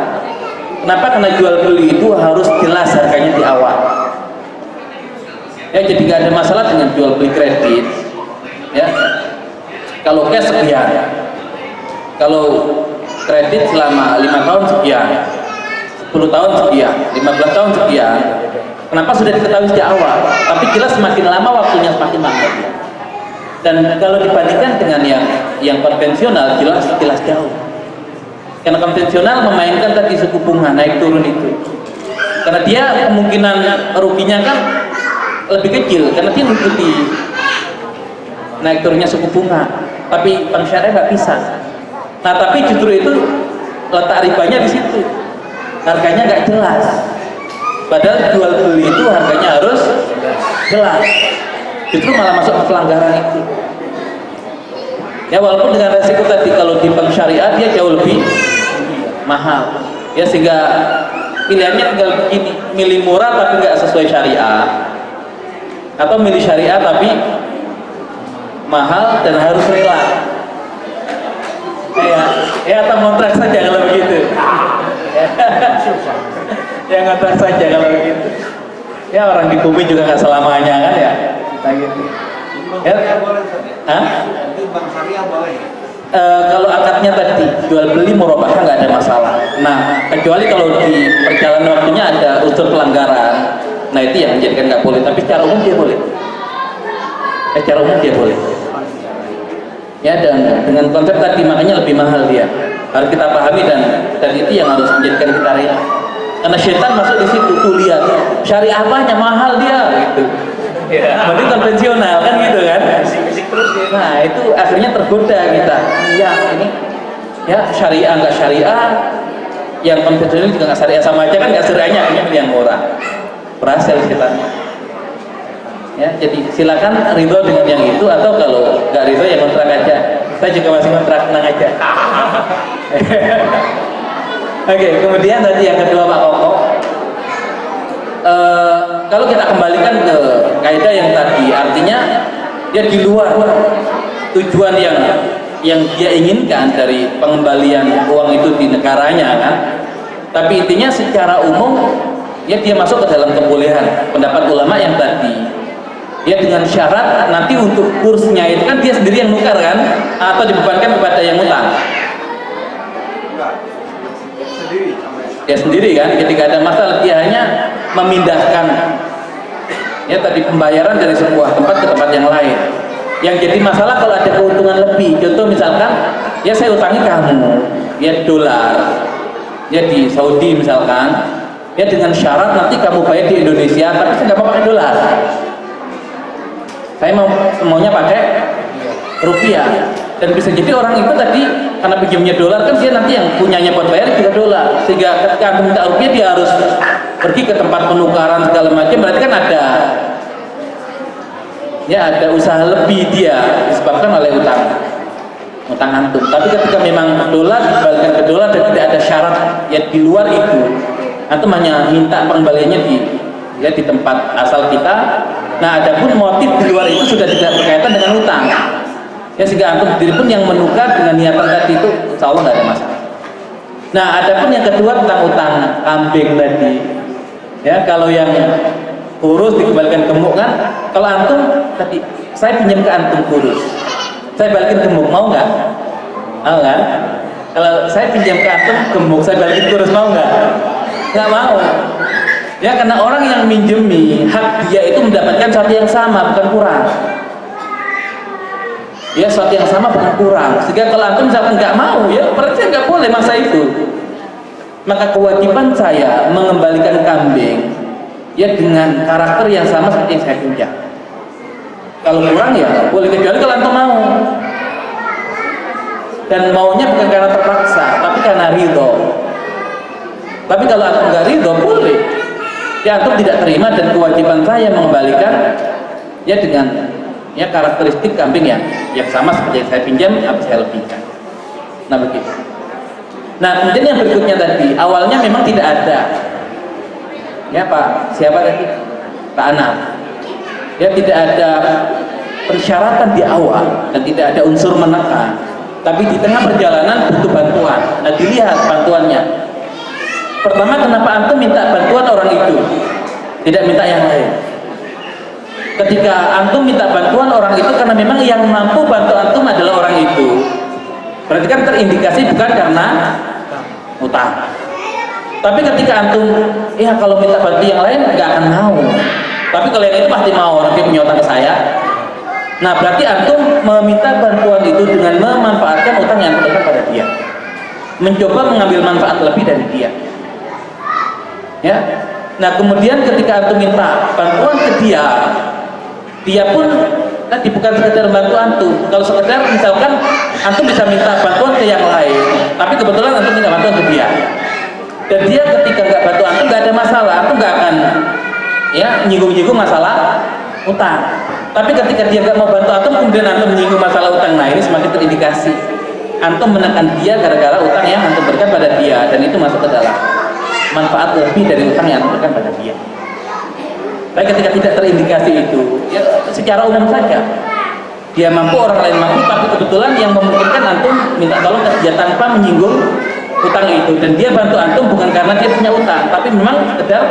Kenapa? Karena jual beli itu harus jelas harganya di awal. Ya jadi nggak ada masalah dengan jual beli kredit. Ya kalau cash sekian, kalau kredit selama 5 tahun sekian, 10 tahun sekian, 15 tahun sekian. Kenapa sudah diketahui sejak awal? Tapi jelas semakin lama waktunya semakin mahal. Dan kalau dibandingkan dengan yang konvensional jelas jauh. Karena konvensional memainkan tadi suku bunga naik turun itu. Karena dia kemungkinan ruginya kan lebih kecil karena dia mengikuti naik turunnya suku bunga. Tapi bank syariah nggak bisa. Nah tapi justru itu letak ribanya di situ. Harganya nggak jelas. Padahal jual beli itu harganya harus jelas. Justru malah masuk ke pelanggaran itu. Ya walaupun dengan resiko tadi kalau di bank syariah dia jauh lebih mahal. Ya sehingga pilihannya tinggal begini, milih murah tapi nggak sesuai syariah, atau milih syariah tapi mahal dan harus rela. Ya atau kontrak saja kalau begitu. Ya ngontrak saja kalau begitu. Ya orang di bumi juga nggak selamanya kan ya. Kita gitu. Ya. Hah? Bank syariah boleh. Kalau akadnya tadi jual beli murabahah nggak ada masalah. Nah kecuali kalau di perjalanan waktunya ada unsur pelanggaran, nah itu yang menjadikan nggak boleh. Tapi secara umum dia boleh. Secara umum dia boleh. Ya dan dengan konsep tadi makanya lebih mahal dia. Harus kita pahami dan itu yang harus menjadikan kita rela. Karena setan masuk di situ tuh lihat syariah apanya mahal dia gitu. Berarti konvensional kan gitu kan. Nah itu akhirnya tergoda kita. Iya ini ya syariah nggak syariah, yang konvensional juga nggak syariah sama aja kan nggak syariahnya akhirnya pilih yang murah. Berhasil setan. Ya jadi silakan ridho dengan yang itu atau kalau nggak ridho ya kontrak aja. Saya juga masih kontrak, tenang aja. Oke, kemudian tadi yang kedua Pak Koko, kalau kita kembalikan ke kaidah yang tadi, artinya dia di luar tujuan yang dia inginkan dari pengembalian uang itu di negaranya kan, tapi intinya secara umum ya dia masuk ke dalam kebolehan pendapat ulama yang tadi. Ya dengan syarat nanti untuk kursnya itu kan dia sendiri yang nukar kan, atau dibebankan kepada yang utang. Dia sendiri kan, ketika ada masalah dia hanya memindahkan ya tadi pembayaran dari sebuah tempat ke tempat yang lain. Yang jadi masalah kalau ada keuntungan lebih, contoh misalkan ya saya utangi kamu ya dolar ya di Saudi misalkan, ya dengan syarat nanti kamu bayar di Indonesia tapi saya nggak mau pakai dolar, saya maunya pakai rupiah. Dan bisa jadi orang itu tadi karena pinjamnya dolar kan dia nanti yang punyanya buat bayar juga dolar, sehingga ketika minta rupiah dia harus pergi ke tempat penukaran segala macam, berarti kan ada ya ada usaha lebih dia disebabkan oleh utang antum. Tapi ketika memang dolar dikembalikan ke dolar dan tidak ada syarat ya di luar itu, antum hanya minta pengembaliannya di tempat asal kita. Nah, adapun motif di luar itu sudah tidak berkaitan dengan utang. Ya, sehingga antum sendiri pun yang menukar dengan niatan tadi itu insya Allah nggak ada masalah. Nah, adapun yang kedua tentang utang kambing tadi, ya kalau yang kurus dikembalikan gemuk kan, kalau antum tadi saya pinjam ke antum kurus, saya balikin gemuk, mau nggak? Mau kan? Kalau saya pinjam ke antum gemuk, saya balikin kurus, mau nggak? Nggak mau. Ya, karena orang yang minjemi hak dia itu mendapatkan sesuatu yang sama, bukan kurang. Ya, sesuatu yang sama bukan kurang. Sehingga kalau antum misalkan nggak mau, ya berarti nggak boleh masa itu. Maka kewajiban saya mengembalikan kambing ya dengan karakter yang sama seperti yang saya pinjam. Kalau kurang ya nggak boleh, kecuali kalau antum mau. Dan maunya bukan karena terpaksa, tapi karena ridho. Tapi kalau antum nggak ridho, boleh. Ya, antum tidak terima dan kewajiban saya mengembalikan ya dengan ya karakteristik kambing yang sama seperti yang saya pinjam atau saya lebihkan. Nah, begitu. Nah, kemudian yang berikutnya tadi, awalnya memang tidak ada. Ya, Pak, siapa tadi? Pak Anam. Ya, tidak ada persyaratan di awal dan tidak ada unsur menekan. Tapi di tengah perjalanan butuh bantuan. Nah, dilihat bantuannya. Pertama, kenapa antum minta bantuan orang itu, tidak minta yang lain? Ketika antum minta bantuan orang itu karena memang yang mampu bantu antum adalah orang itu, berarti kan terindikasi bukan karena utang. Tapi ketika antum, ya kalau minta bantu yang lain nggak akan mau. Tapi kalau yang itu pasti mau, orang dia punya utang ke saya. Nah, berarti antum meminta bantuan itu dengan memanfaatkan utang yang terletak pada dia, mencoba mengambil manfaat lebih dari dia. Ya, nah kemudian ketika antum minta bantuan ke dia pun tadi bukan sekedar bantu antum. Kalau sekedar misalkan antum bisa minta bantuan ke yang lain, tapi kebetulan antum minta bantuan ke dia, dan dia ketika nggak bantu antum nggak ada masalah, antum nggak akan ya nyinggung-nyinggung masalah utang. Tapi ketika dia nggak mau bantu antum, kemudian antum menyinggung masalah utang, nah ini semakin terindikasi antum menekan dia gara-gara utang yang antum berikan pada dia, dan itu masuk ke dalam manfaat lebih dari utang yang antum berikan pada dia. Tapi ketika tidak terindikasi itu, ya secara umum saja dia mampu, orang lain mampu, tapi kebetulan yang memungkinkan antum minta tolong ke dia tanpa menyinggung utang itu, dan dia bantu antum bukan karena dia punya utang, tapi memang sekedar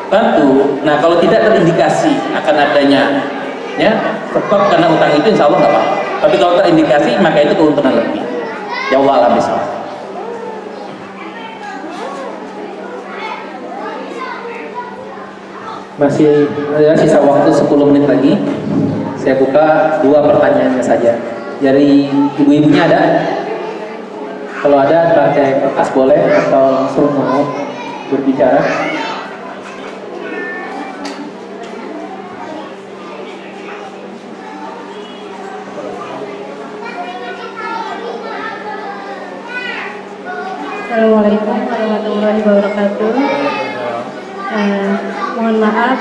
bantu. Nah, kalau tidak terindikasi akan adanya ya sebab karena utang itu, insya Allah nggak apa-apa. Tapi kalau terindikasi, maka itu keuntungan lebih. Ya Allah, alam bismillah. Masih ada sisa waktu 10 menit lagi. Saya buka 2 pertanyaannya saja. Dari ibu-ibunya ada? Kalau ada pakai kertas boleh, atau langsung mau berbicara. Assalamualaikum warahmatullahi wabarakatuh. Mohon maaf,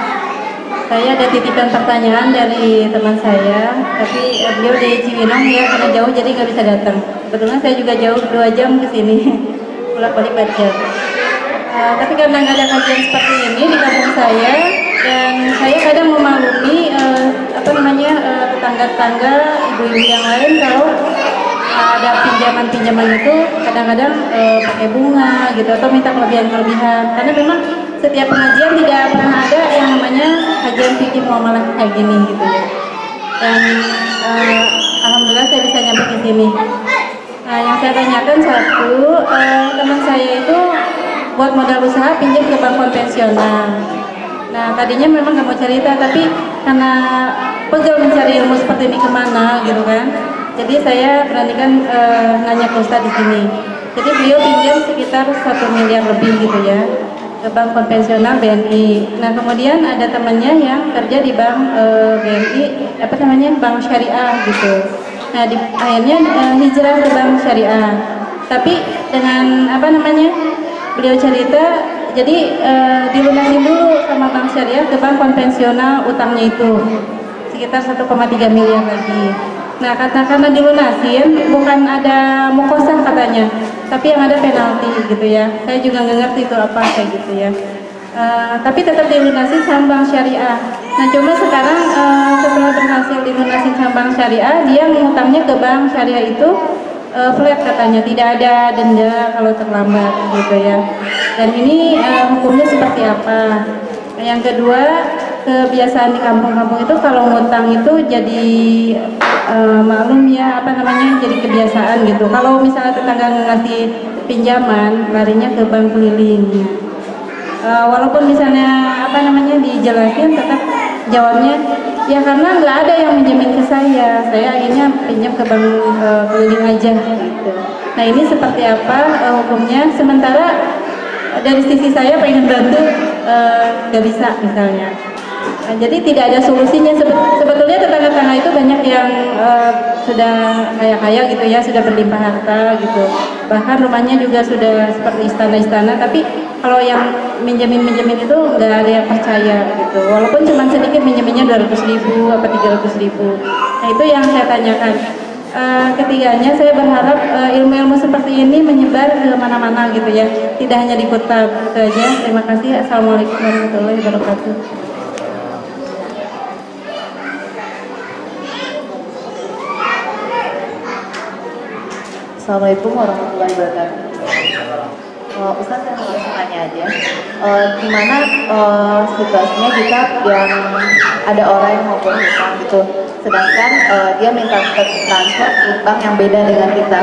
saya ada titipan pertanyaan dari teman saya, tapi beliau di Cibinong ya, karena jauh jadi nggak bisa datang. Kebetulan saya juga jauh 2 jam ke sini, bolak-balik 4 jam. Tapi karena nggak ada kajian seperti ini di kampung saya, dan saya kadang memaklumi tetangga-tetangga, ibu-ibu yang lain kalau ada pinjaman-pinjaman itu kadang-kadang pakai bunga gitu, atau minta kelebihan-kelebihan, karena memang setiap pengajian tidak pernah ada yang namanya kajian fikih muamalah kayak gini gitu ya. Dan alhamdulillah saya bisa nyampe ke sini. Nah, yang saya tanyakan satu, teman saya itu buat modal usaha pinjam ke bank konvensional. Nah, tadinya memang nggak mau cerita, tapi karena pegel mencari ilmu seperti ini kemana gitu kan, jadi saya beranikan nanya ke Ustadz di sini. Jadi beliau pinjam sekitar 1 miliar lebih gitu ya ke bank konvensional BNI. Nah, kemudian ada temannya yang kerja di bank BNI, bank syariah gitu. Nah, akhirnya hijrah ke bank syariah. Tapi dengan beliau cerita, jadi dilunasin dulu sama bank syariah ke bank konvensional utangnya itu sekitar 1,3 miliar lagi. Nah, karena dilunasin bukan ada mukosah katanya, tapi yang ada penalti gitu ya. Saya juga nggak ngerti itu apa kayak gitu ya. Tapi tetap dilunasin sama bank syariah. Nah, cuma sekarang setelah berhasil dilunasin sama bank syariah, dia mengutangnya ke bank syariah itu flat katanya, tidak ada denda kalau terlambat gitu ya. Dan ini hukumnya seperti apa? Yang kedua, kebiasaan di kampung-kampung itu kalau ngutang itu jadi maklum ya, apa namanya, jadi kebiasaan gitu. Kalau misalnya tetangga ngasih pinjaman, larinya ke bank keliling. Walaupun misalnya apa namanya dijelasin, tetap jawabnya ya karena nggak ada yang minjemin ke saya akhirnya pinjam ke bank keliling aja gitu. Nah, ini seperti apa hukumnya? Sementara dari sisi saya pengen bantu, nggak bisa misalnya. Nah, jadi tidak ada solusinya. Sebetulnya tetangga-tetangga itu banyak yang sudah kaya-kaya gitu ya, sudah berlimpah harta gitu. Bahkan rumahnya juga sudah seperti istana-istana, tapi kalau yang minjemin itu nggak ada yang percaya gitu. Walaupun cuma sedikit, minjeminnya 200.000 apa 300.000. Nah, itu yang saya tanyakan. Ketiganya saya berharap ilmu-ilmu seperti ini menyebar ke mana-mana gitu ya, tidak hanya di kota. Itu aja. Terima kasih. Assalamualaikum warahmatullahi wabarakatuh. Assalamualaikum warahmatullahi wabarakatuh. Ustaz, saya mau langsung tanya aja, gimana situasinya jika yang ada orang yang mau berhutang gitu, sedangkan dia minta transfer ke bank yang beda dengan kita.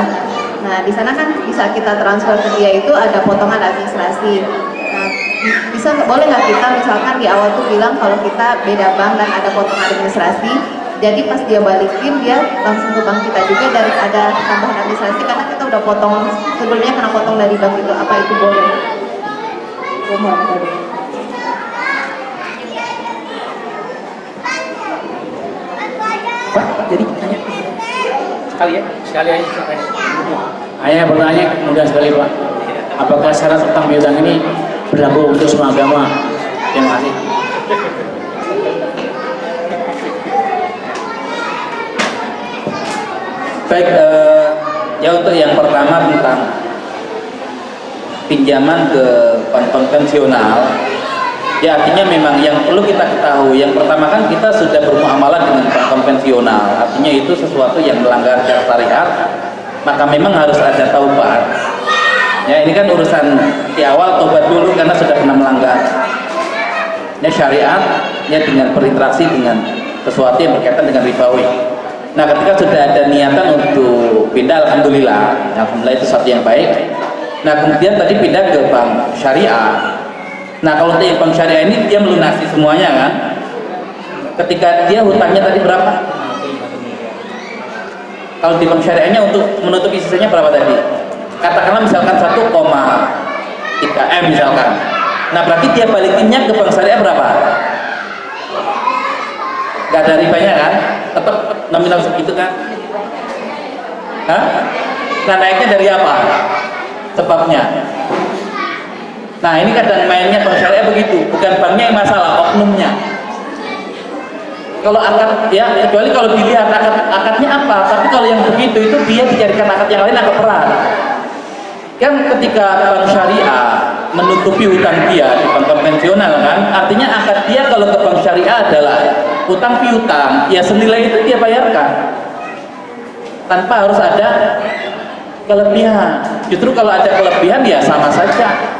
Nah, di sana kan bisa kita transfer ke dia itu ada potongan administrasi. Nah, boleh nggak kita misalkan di awal tuh bilang kalau kita beda bank dan ada potongan administrasi, jadi pas dia balikin dia langsung ke bank kita juga dan ada tambahan administrasi karena kita udah potong sebelumnya kena potong dari bank itu, apa itu boleh? Pak, jadi tanya sekali aja. Hanya pertanyaan mudah sekali Pak. Apakah syarat utang piutang ini berlaku untuk semua agama? Terima kasih. Baik, ya untuk yang pertama tentang pinjaman ke bank konvensional, ya artinya memang yang perlu kita ketahui, yang pertama kan kita sudah bermuamalah dengan bank konvensional, artinya itu sesuatu yang melanggar syariat, maka memang harus ada taubat. Ya, ini kan urusan di awal, taubat dulu karena sudah pernah melanggar. Ya, syariat ya dengan berinteraksi dengan sesuatu yang berkaitan dengan ribawi. Nah, ketika sudah ada niatan untuk pindah, alhamdulillah itu sesuatu yang baik. Nah, kemudian tadi pindah ke bank syariah. Nah, kalau di bank syariah ini dia melunasi semuanya kan. Ketika dia hutangnya tadi berapa? Kalau di bank syariahnya untuk menutupi sisanya berapa tadi? Katakanlah misalkan 1,3 M misalkan. Nah, berarti dia balikinnya ke bank syariah berapa? Gak ada ribanya kan? Tetap nominal segitu kan? Hah? Nah, naiknya dari apa? Sebabnya. Nah, ini kadang mainnya bank syariah begitu, bukan banknya yang masalah, oknumnya. Kalau akad, ya kecuali kalau dilihat akadnya apa, tapi kalau yang begitu itu dia dijadikan akad yang lain agak berat. Kan ketika bank syariah menutupi hutang dia di bank konvensional kan, artinya akad dia kalau ke bank syariah adalah hutang piutang, ya senilai itu dia bayarkan tanpa harus ada kelebihan. Justru kalau ada kelebihan ya sama saja.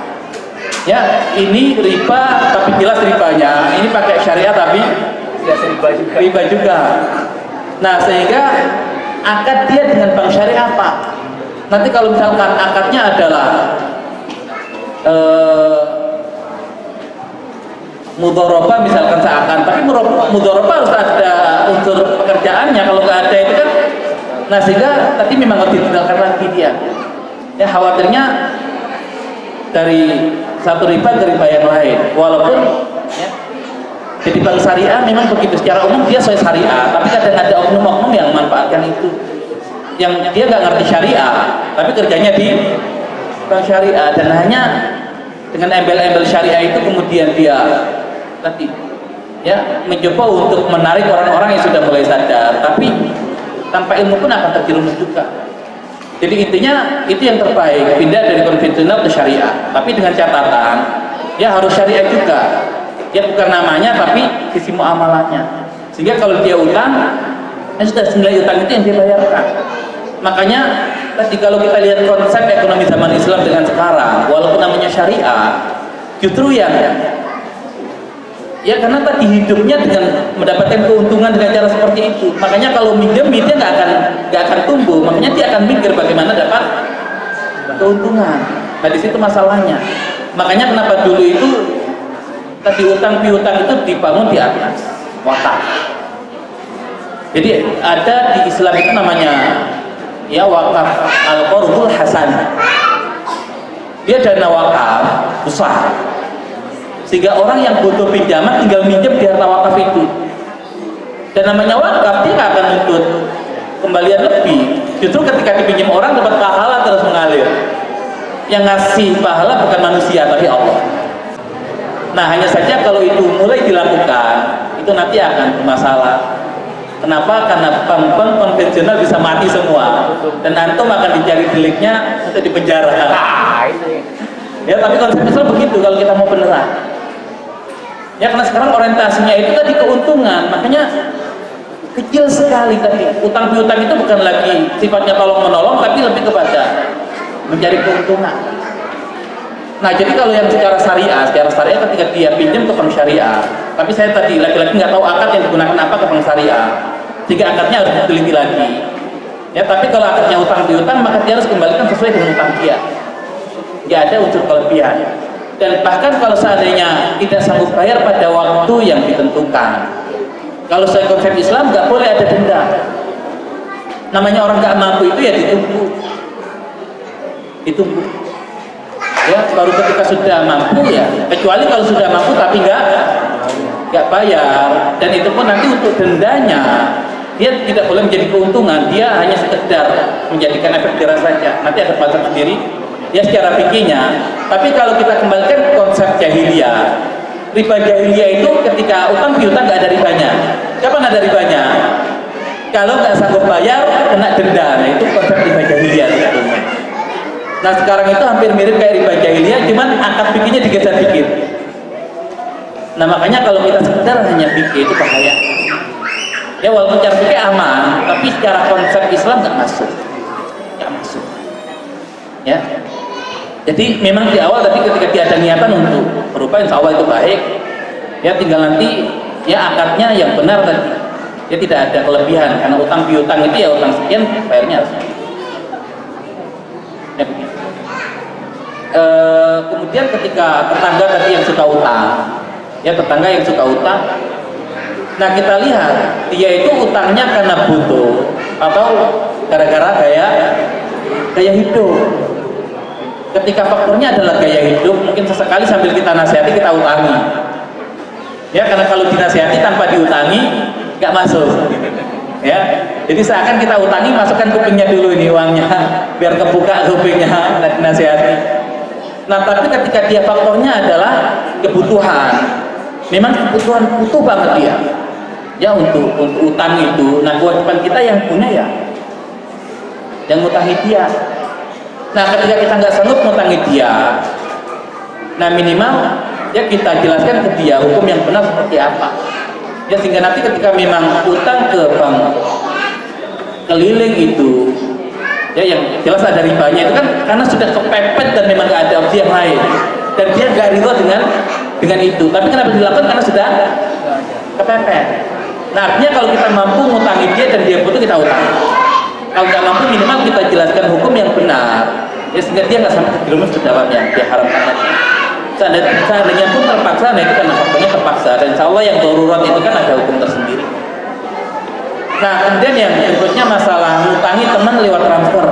Ya, ini riba tapi jelas ribanya, ini pakai syariah tapi riba juga. Nah, sehingga akad dia dengan bank syariah apa? Nanti kalau misalkan akadnya adalah mudharabah misalkan seakan, tapi mudharabah harus ada unsur pekerjaannya. Kalau nggak ada itu kan, nah sehingga tadi memang harus ditinggalkan lagi dia. Ya, khawatirnya dari satu riba ke riba yang lain. Walaupun ya, jadi bank syariah memang begitu secara umum dia sesuai syariah, tapi kadang ada oknum-oknum yang memanfaatkan itu, yang dia nggak ngerti syariah, tapi kerjanya di bank syariah, dan hanya dengan embel-embel syariah itu kemudian dia tadi ya mencoba untuk menarik orang-orang yang sudah mulai sadar, tapi tanpa ilmu pun akan terjerumus juga. Jadi intinya itu yang terbaik, pindah dari konvensional ke syariah, tapi dengan catatan ya harus syariah juga, ya bukan namanya tapi sisi muamalahnya, sehingga kalau dia utang ya sudah, nilai utang itu yang dia bayarkan. Makanya tadi kalau kita lihat konsep ekonomi zaman Islam dengan sekarang, walaupun namanya syariah, justru yang ya karena tadi hidupnya dengan mendapatkan keuntungan dengan cara seperti itu. Makanya kalau minjem dia nggak akan tumbuh. Makanya dia akan mikir bagaimana dapat keuntungan. Nah di situ masalahnya. Makanya kenapa dulu itu tadi utang piutang itu dibangun di atas wakaf. Jadi ada di Islam itu namanya ya wakaf al-qardul hasan. Dia dana wakaf besar. Sehingga orang yang butuh pinjaman tinggal minjem di harta wakaf itu. Dan namanya wakaf, dia nggak akan nuntut kembalian lebih. Justru ketika dipinjam orang dapat pahala terus mengalir. Yang ngasih pahala bukan manusia tapi Allah. Nah hanya saja kalau itu mulai dilakukan, itu nanti akan bermasalah. Kenapa? Karena bank-bank konvensional bisa mati semua, dan antum akan dicari deliknya untuk dipenjara. Ya tapi konsep Islam begitu kalau kita mau beneran. Ya karena sekarang orientasinya itu tadi keuntungan, makanya kecil sekali tadi. Utang piutang itu bukan lagi sifatnya tolong menolong, tapi lebih kepada mencari keuntungan. Nah jadi kalau yang secara syariah ketika dia pinjam ke bank syariah, tapi saya tadi lagi-lagi nggak tahu akad yang digunakan apa ke bank syariah, sehingga akadnya harus diteliti lagi. Ya tapi kalau akadnya utang piutang, maka dia harus kembalikan sesuai dengan utang dia. Nggak ada unsur kelebihan. Dan bahkan kalau seandainya tidak sanggup bayar pada waktu yang ditentukan, kalau saya konsep Islam nggak boleh ada denda. Namanya orang nggak mampu itu ya ditunggu. Ya baru ketika sudah mampu ya, kecuali kalau sudah mampu tapi nggak bayar, dan itu pun nanti untuk dendanya dia tidak boleh menjadi keuntungan, dia hanya sekedar menjadikan efek jerah saja. Nanti ada pasal sendiri ya secara fikihnya. Tapi kalau kita kembalikan konsep jahiliyah, riba jahiliyah itu ketika utang piutang nggak ada ribanya. Kapan ada ribanya? Kalau nggak sanggup bayar kena denda. Nah itu konsep riba jahiliyah sebetulnya. Nah sekarang itu hampir mirip kayak riba jahiliyah, cuman akad fikihnya digeser dikit. Nah makanya kalau kita sekedar hanya fikih itu bahaya. Ya walaupun cara fikih aman, tapi secara konsep Islam nggak masuk. Ya. Jadi memang di awal tadi ketika dia ada niatan untuk berupa insya Allah itu baik, ya tinggal nanti ya akadnya yang benar tadi, ya tidak ada kelebihan karena utang piutang itu ya utang sekian bayarnya harus. Ya, kemudian ketika tetangga tadi yang suka utang, ya tetangga yang suka utang, nah kita lihat dia itu utangnya karena butuh atau gara-gara gaya hidup. Ketika faktornya adalah gaya hidup, mungkin sesekali sambil kita nasihati kita utangi. Ya karena kalau dinasihati tanpa diutangi nggak masuk. Ya, jadi seakan kita utangi, masukkan kupingnya dulu ini uangnya, biar kebuka kupingnya dan dinasihati. Nah tapi ketika dia faktornya adalah kebutuhan, memang kebutuhan butuh banget dia. Ya untuk utang itu, nah kewajiban kita yang punya ya, yang ngutangi dia. Nah ketika kita nggak sanggup ngutangi dia, nah minimal ya kita jelaskan ke dia hukum yang benar seperti apa. Ya sehingga nanti ketika memang utang ke bank keliling itu, ya yang jelas ada ribanya itu kan karena sudah kepepet dan memang nggak ada opsi yang lain, dan dia nggak ridho dengan itu. Tapi kenapa dilakukan? Karena sudah kepepet. Nah artinya kalau kita mampu ngutangi dia dan dia butuh, kita utang. Kalau nggak mampu minimal kita jelaskan hukum yang benar, ya sehingga dia nggak sampai terjerumus ke dalam yang diharamkan. Seandainya pun terpaksa, nah itu kan faktornya terpaksa, dan insya Allah yang darurat itu kan ada hukum tersendiri. Nah kemudian yang berikutnya masalah ngutangi teman lewat transfer.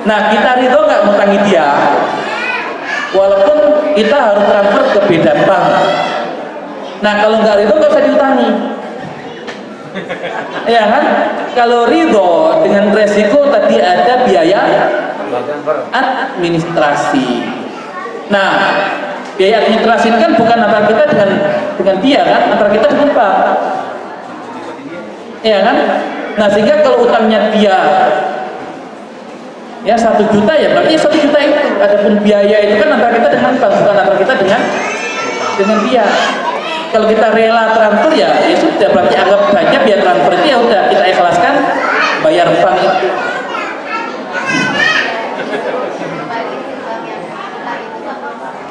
Nah kita ridho nggak ngutangi dia, walaupun kita harus transfer ke beda bank. Nah kalau nggak ridho nggak usah diutangi. Ya kan? Kalau ridho dengan resiko tadi ada biaya administrasi. Nah, Biaya administrasi ini kan bukan antara kita dengan dia kan, antara kita dengan bank. Iya kan? Nah sehingga kalau utangnya dia ya 1 juta ya berarti 1 juta itu. Adapun biaya itu kan antara kita dengan bank, bukan antara kita dengan dia. Kalau kita rela transfer ya sudah, berarti anggap saja biaya transfer itu ya udah kita ikhlaskan bayar bank itu.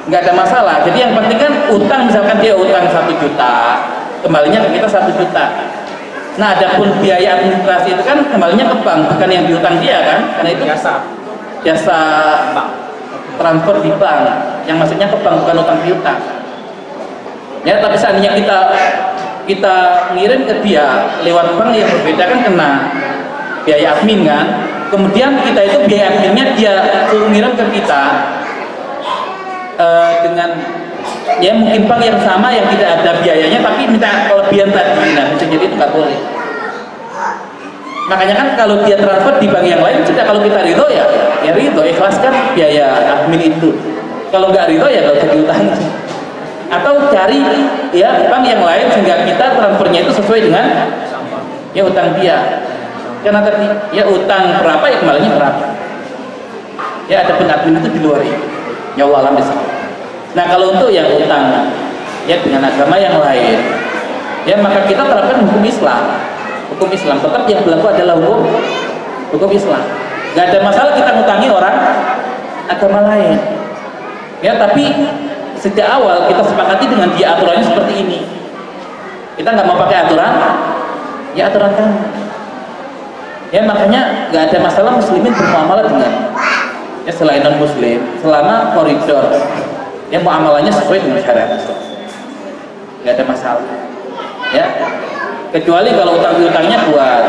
Nggak ada masalah. Jadi yang penting kan utang, misalkan dia utang 1 juta, kembalinya ke kita 1 juta. Nah, adapun biaya administrasi itu kan kembalinya ke bank, bukan yang diutang dia kan, karena itu jasa transfer di bank, yang maksudnya ke bank, bukan utang piutang. Ya, tapi seandainya kita ngirim ke dia lewat bank yang berbeda kan kena biaya admin kan. Kemudian kita itu biaya adminnya dia suruh ngirim ke kita dengan ya mungkin bank yang sama yang tidak ada biayanya tapi minta kelebihan tadi. Nah bisa jadi itu nggak boleh. Makanya kan kalau dia transfer di bank yang lain sudah, kalau kita ridho ya ridho, ikhlaskan biaya admin itu. Kalau nggak ridho ya nggak usah diutangi. Atau cari ya bank yang lain sehingga kita transfernya itu sesuai dengan ya utang dia. Karena tadi ya utang berapa ya kembalinya berapa. Ya ada admin itu di luar ini. Ya Allah alam. Nah kalau untuk yang utang ya dengan agama yang lain, ya maka kita terapkan hukum Islam. Hukum Islam tetap yang berlaku adalah hukum Islam. Gak ada masalah kita ngutangi orang agama lain. Ya tapi sejak awal kita sepakati dengan dia aturannya seperti ini. Kita nggak mau pakai aturan, ya aturan kamu. Ya makanya nggak ada masalah muslimin bermuamalah dengan ya selain non muslim selama koridor yang muamalahnya sesuai dengan syariat Islam, nggak ada masalah. Ya kecuali kalau utang-utangnya buat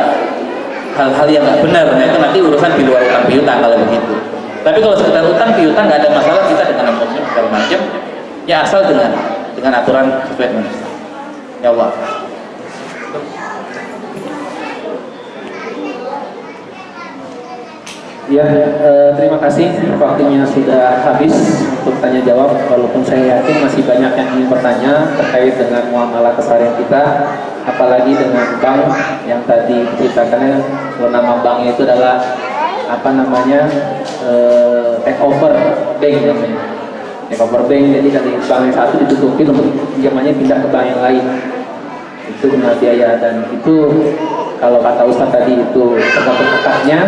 hal-hal yang nggak benar, nah itu nanti urusan di luar utang piutang kalau begitu. Tapi kalau sekedar utang piutang nggak ada masalah kita dengan non muslim segala macam, ya asal dengan aturan sesuai dengan Islam. Ya Allah. Ya, terima kasih, waktunya sudah habis untuk tanya jawab. Walaupun saya yakin masih banyak yang ingin bertanya terkait dengan muamalah keseharian kita, apalagi dengan bank yang tadi ceritakannya, nama banknya itu adalah apa namanya, take over bank namanya. Take over bank, jadi dari bank yang satu ditutupin untuk pinjamannya pindah ke bank yang lain. Itu dengan biaya, dan itu kalau kata Ustaz tadi itu tergantung akadnya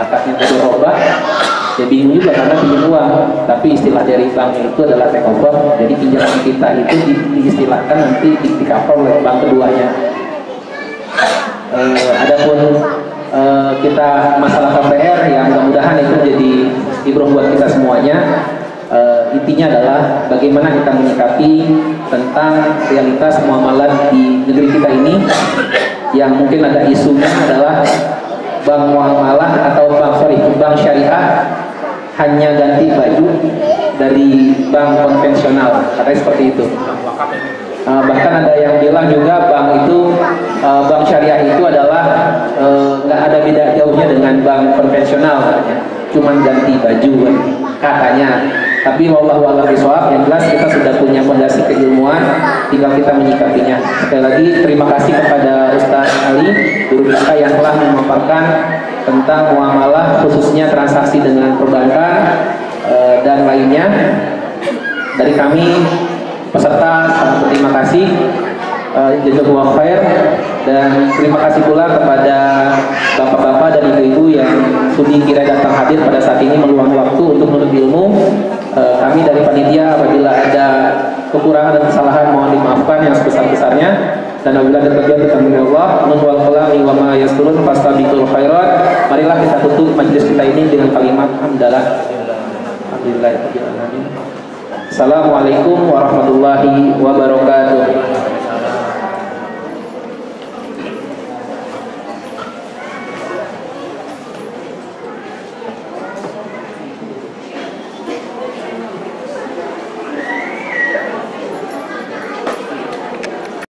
itu robah, ya bingung juga karena pinjam uang, tapi istilah dari bank itu adalah take over, jadi pinjaman kita itu diistilahkan nanti di cover oleh bank keduanya. Adapun kita masalah KPR ya mudah-mudahan itu jadi ibrah buat kita semuanya. Intinya adalah bagaimana kita menyikapi tentang realitas muamalah di negeri kita ini, yang mungkin ada isunya adalah bank muamalah atau bank syariah hanya ganti baju dari bank konvensional, katanya seperti itu. Bahkan ada yang bilang juga bank itu, bank syariah itu adalah nggak ada beda jauhnya dengan bank konvensional, katanya. Cuman ganti baju katanya. Tapi wallahu a'lam bishawab, yang jelas kita sudah punya fondasi keilmuan, tinggal kita menyikapinya. Sekali lagi terima kasih kepada Ustaz Ali guru kita yang telah memaparkan tentang muamalah khususnya transaksi dengan perbankan dan lainnya. Dari kami peserta sangat berterima kasih, jazakumullah khair, dan terima kasih pula kepada bapak-bapak dan ibu-ibu yang sudi kira datang hadir pada saat ini meluangkan waktu untuk menuntut ilmu. Kami dari panitia apabila ada kekurangan dan kesalahan mohon dimaafkan yang sebesar-besarnya, dan apabila ada kelebihan bertanggung jawab. Nun wal qalami wa ma yasturun fastabiqul khairat. Marilah kita tutup majelis kita ini dengan kalimat hamdalah. Alhamdulillahirabbil alamin. Assalamualaikum warahmatullahi wabarakatuh.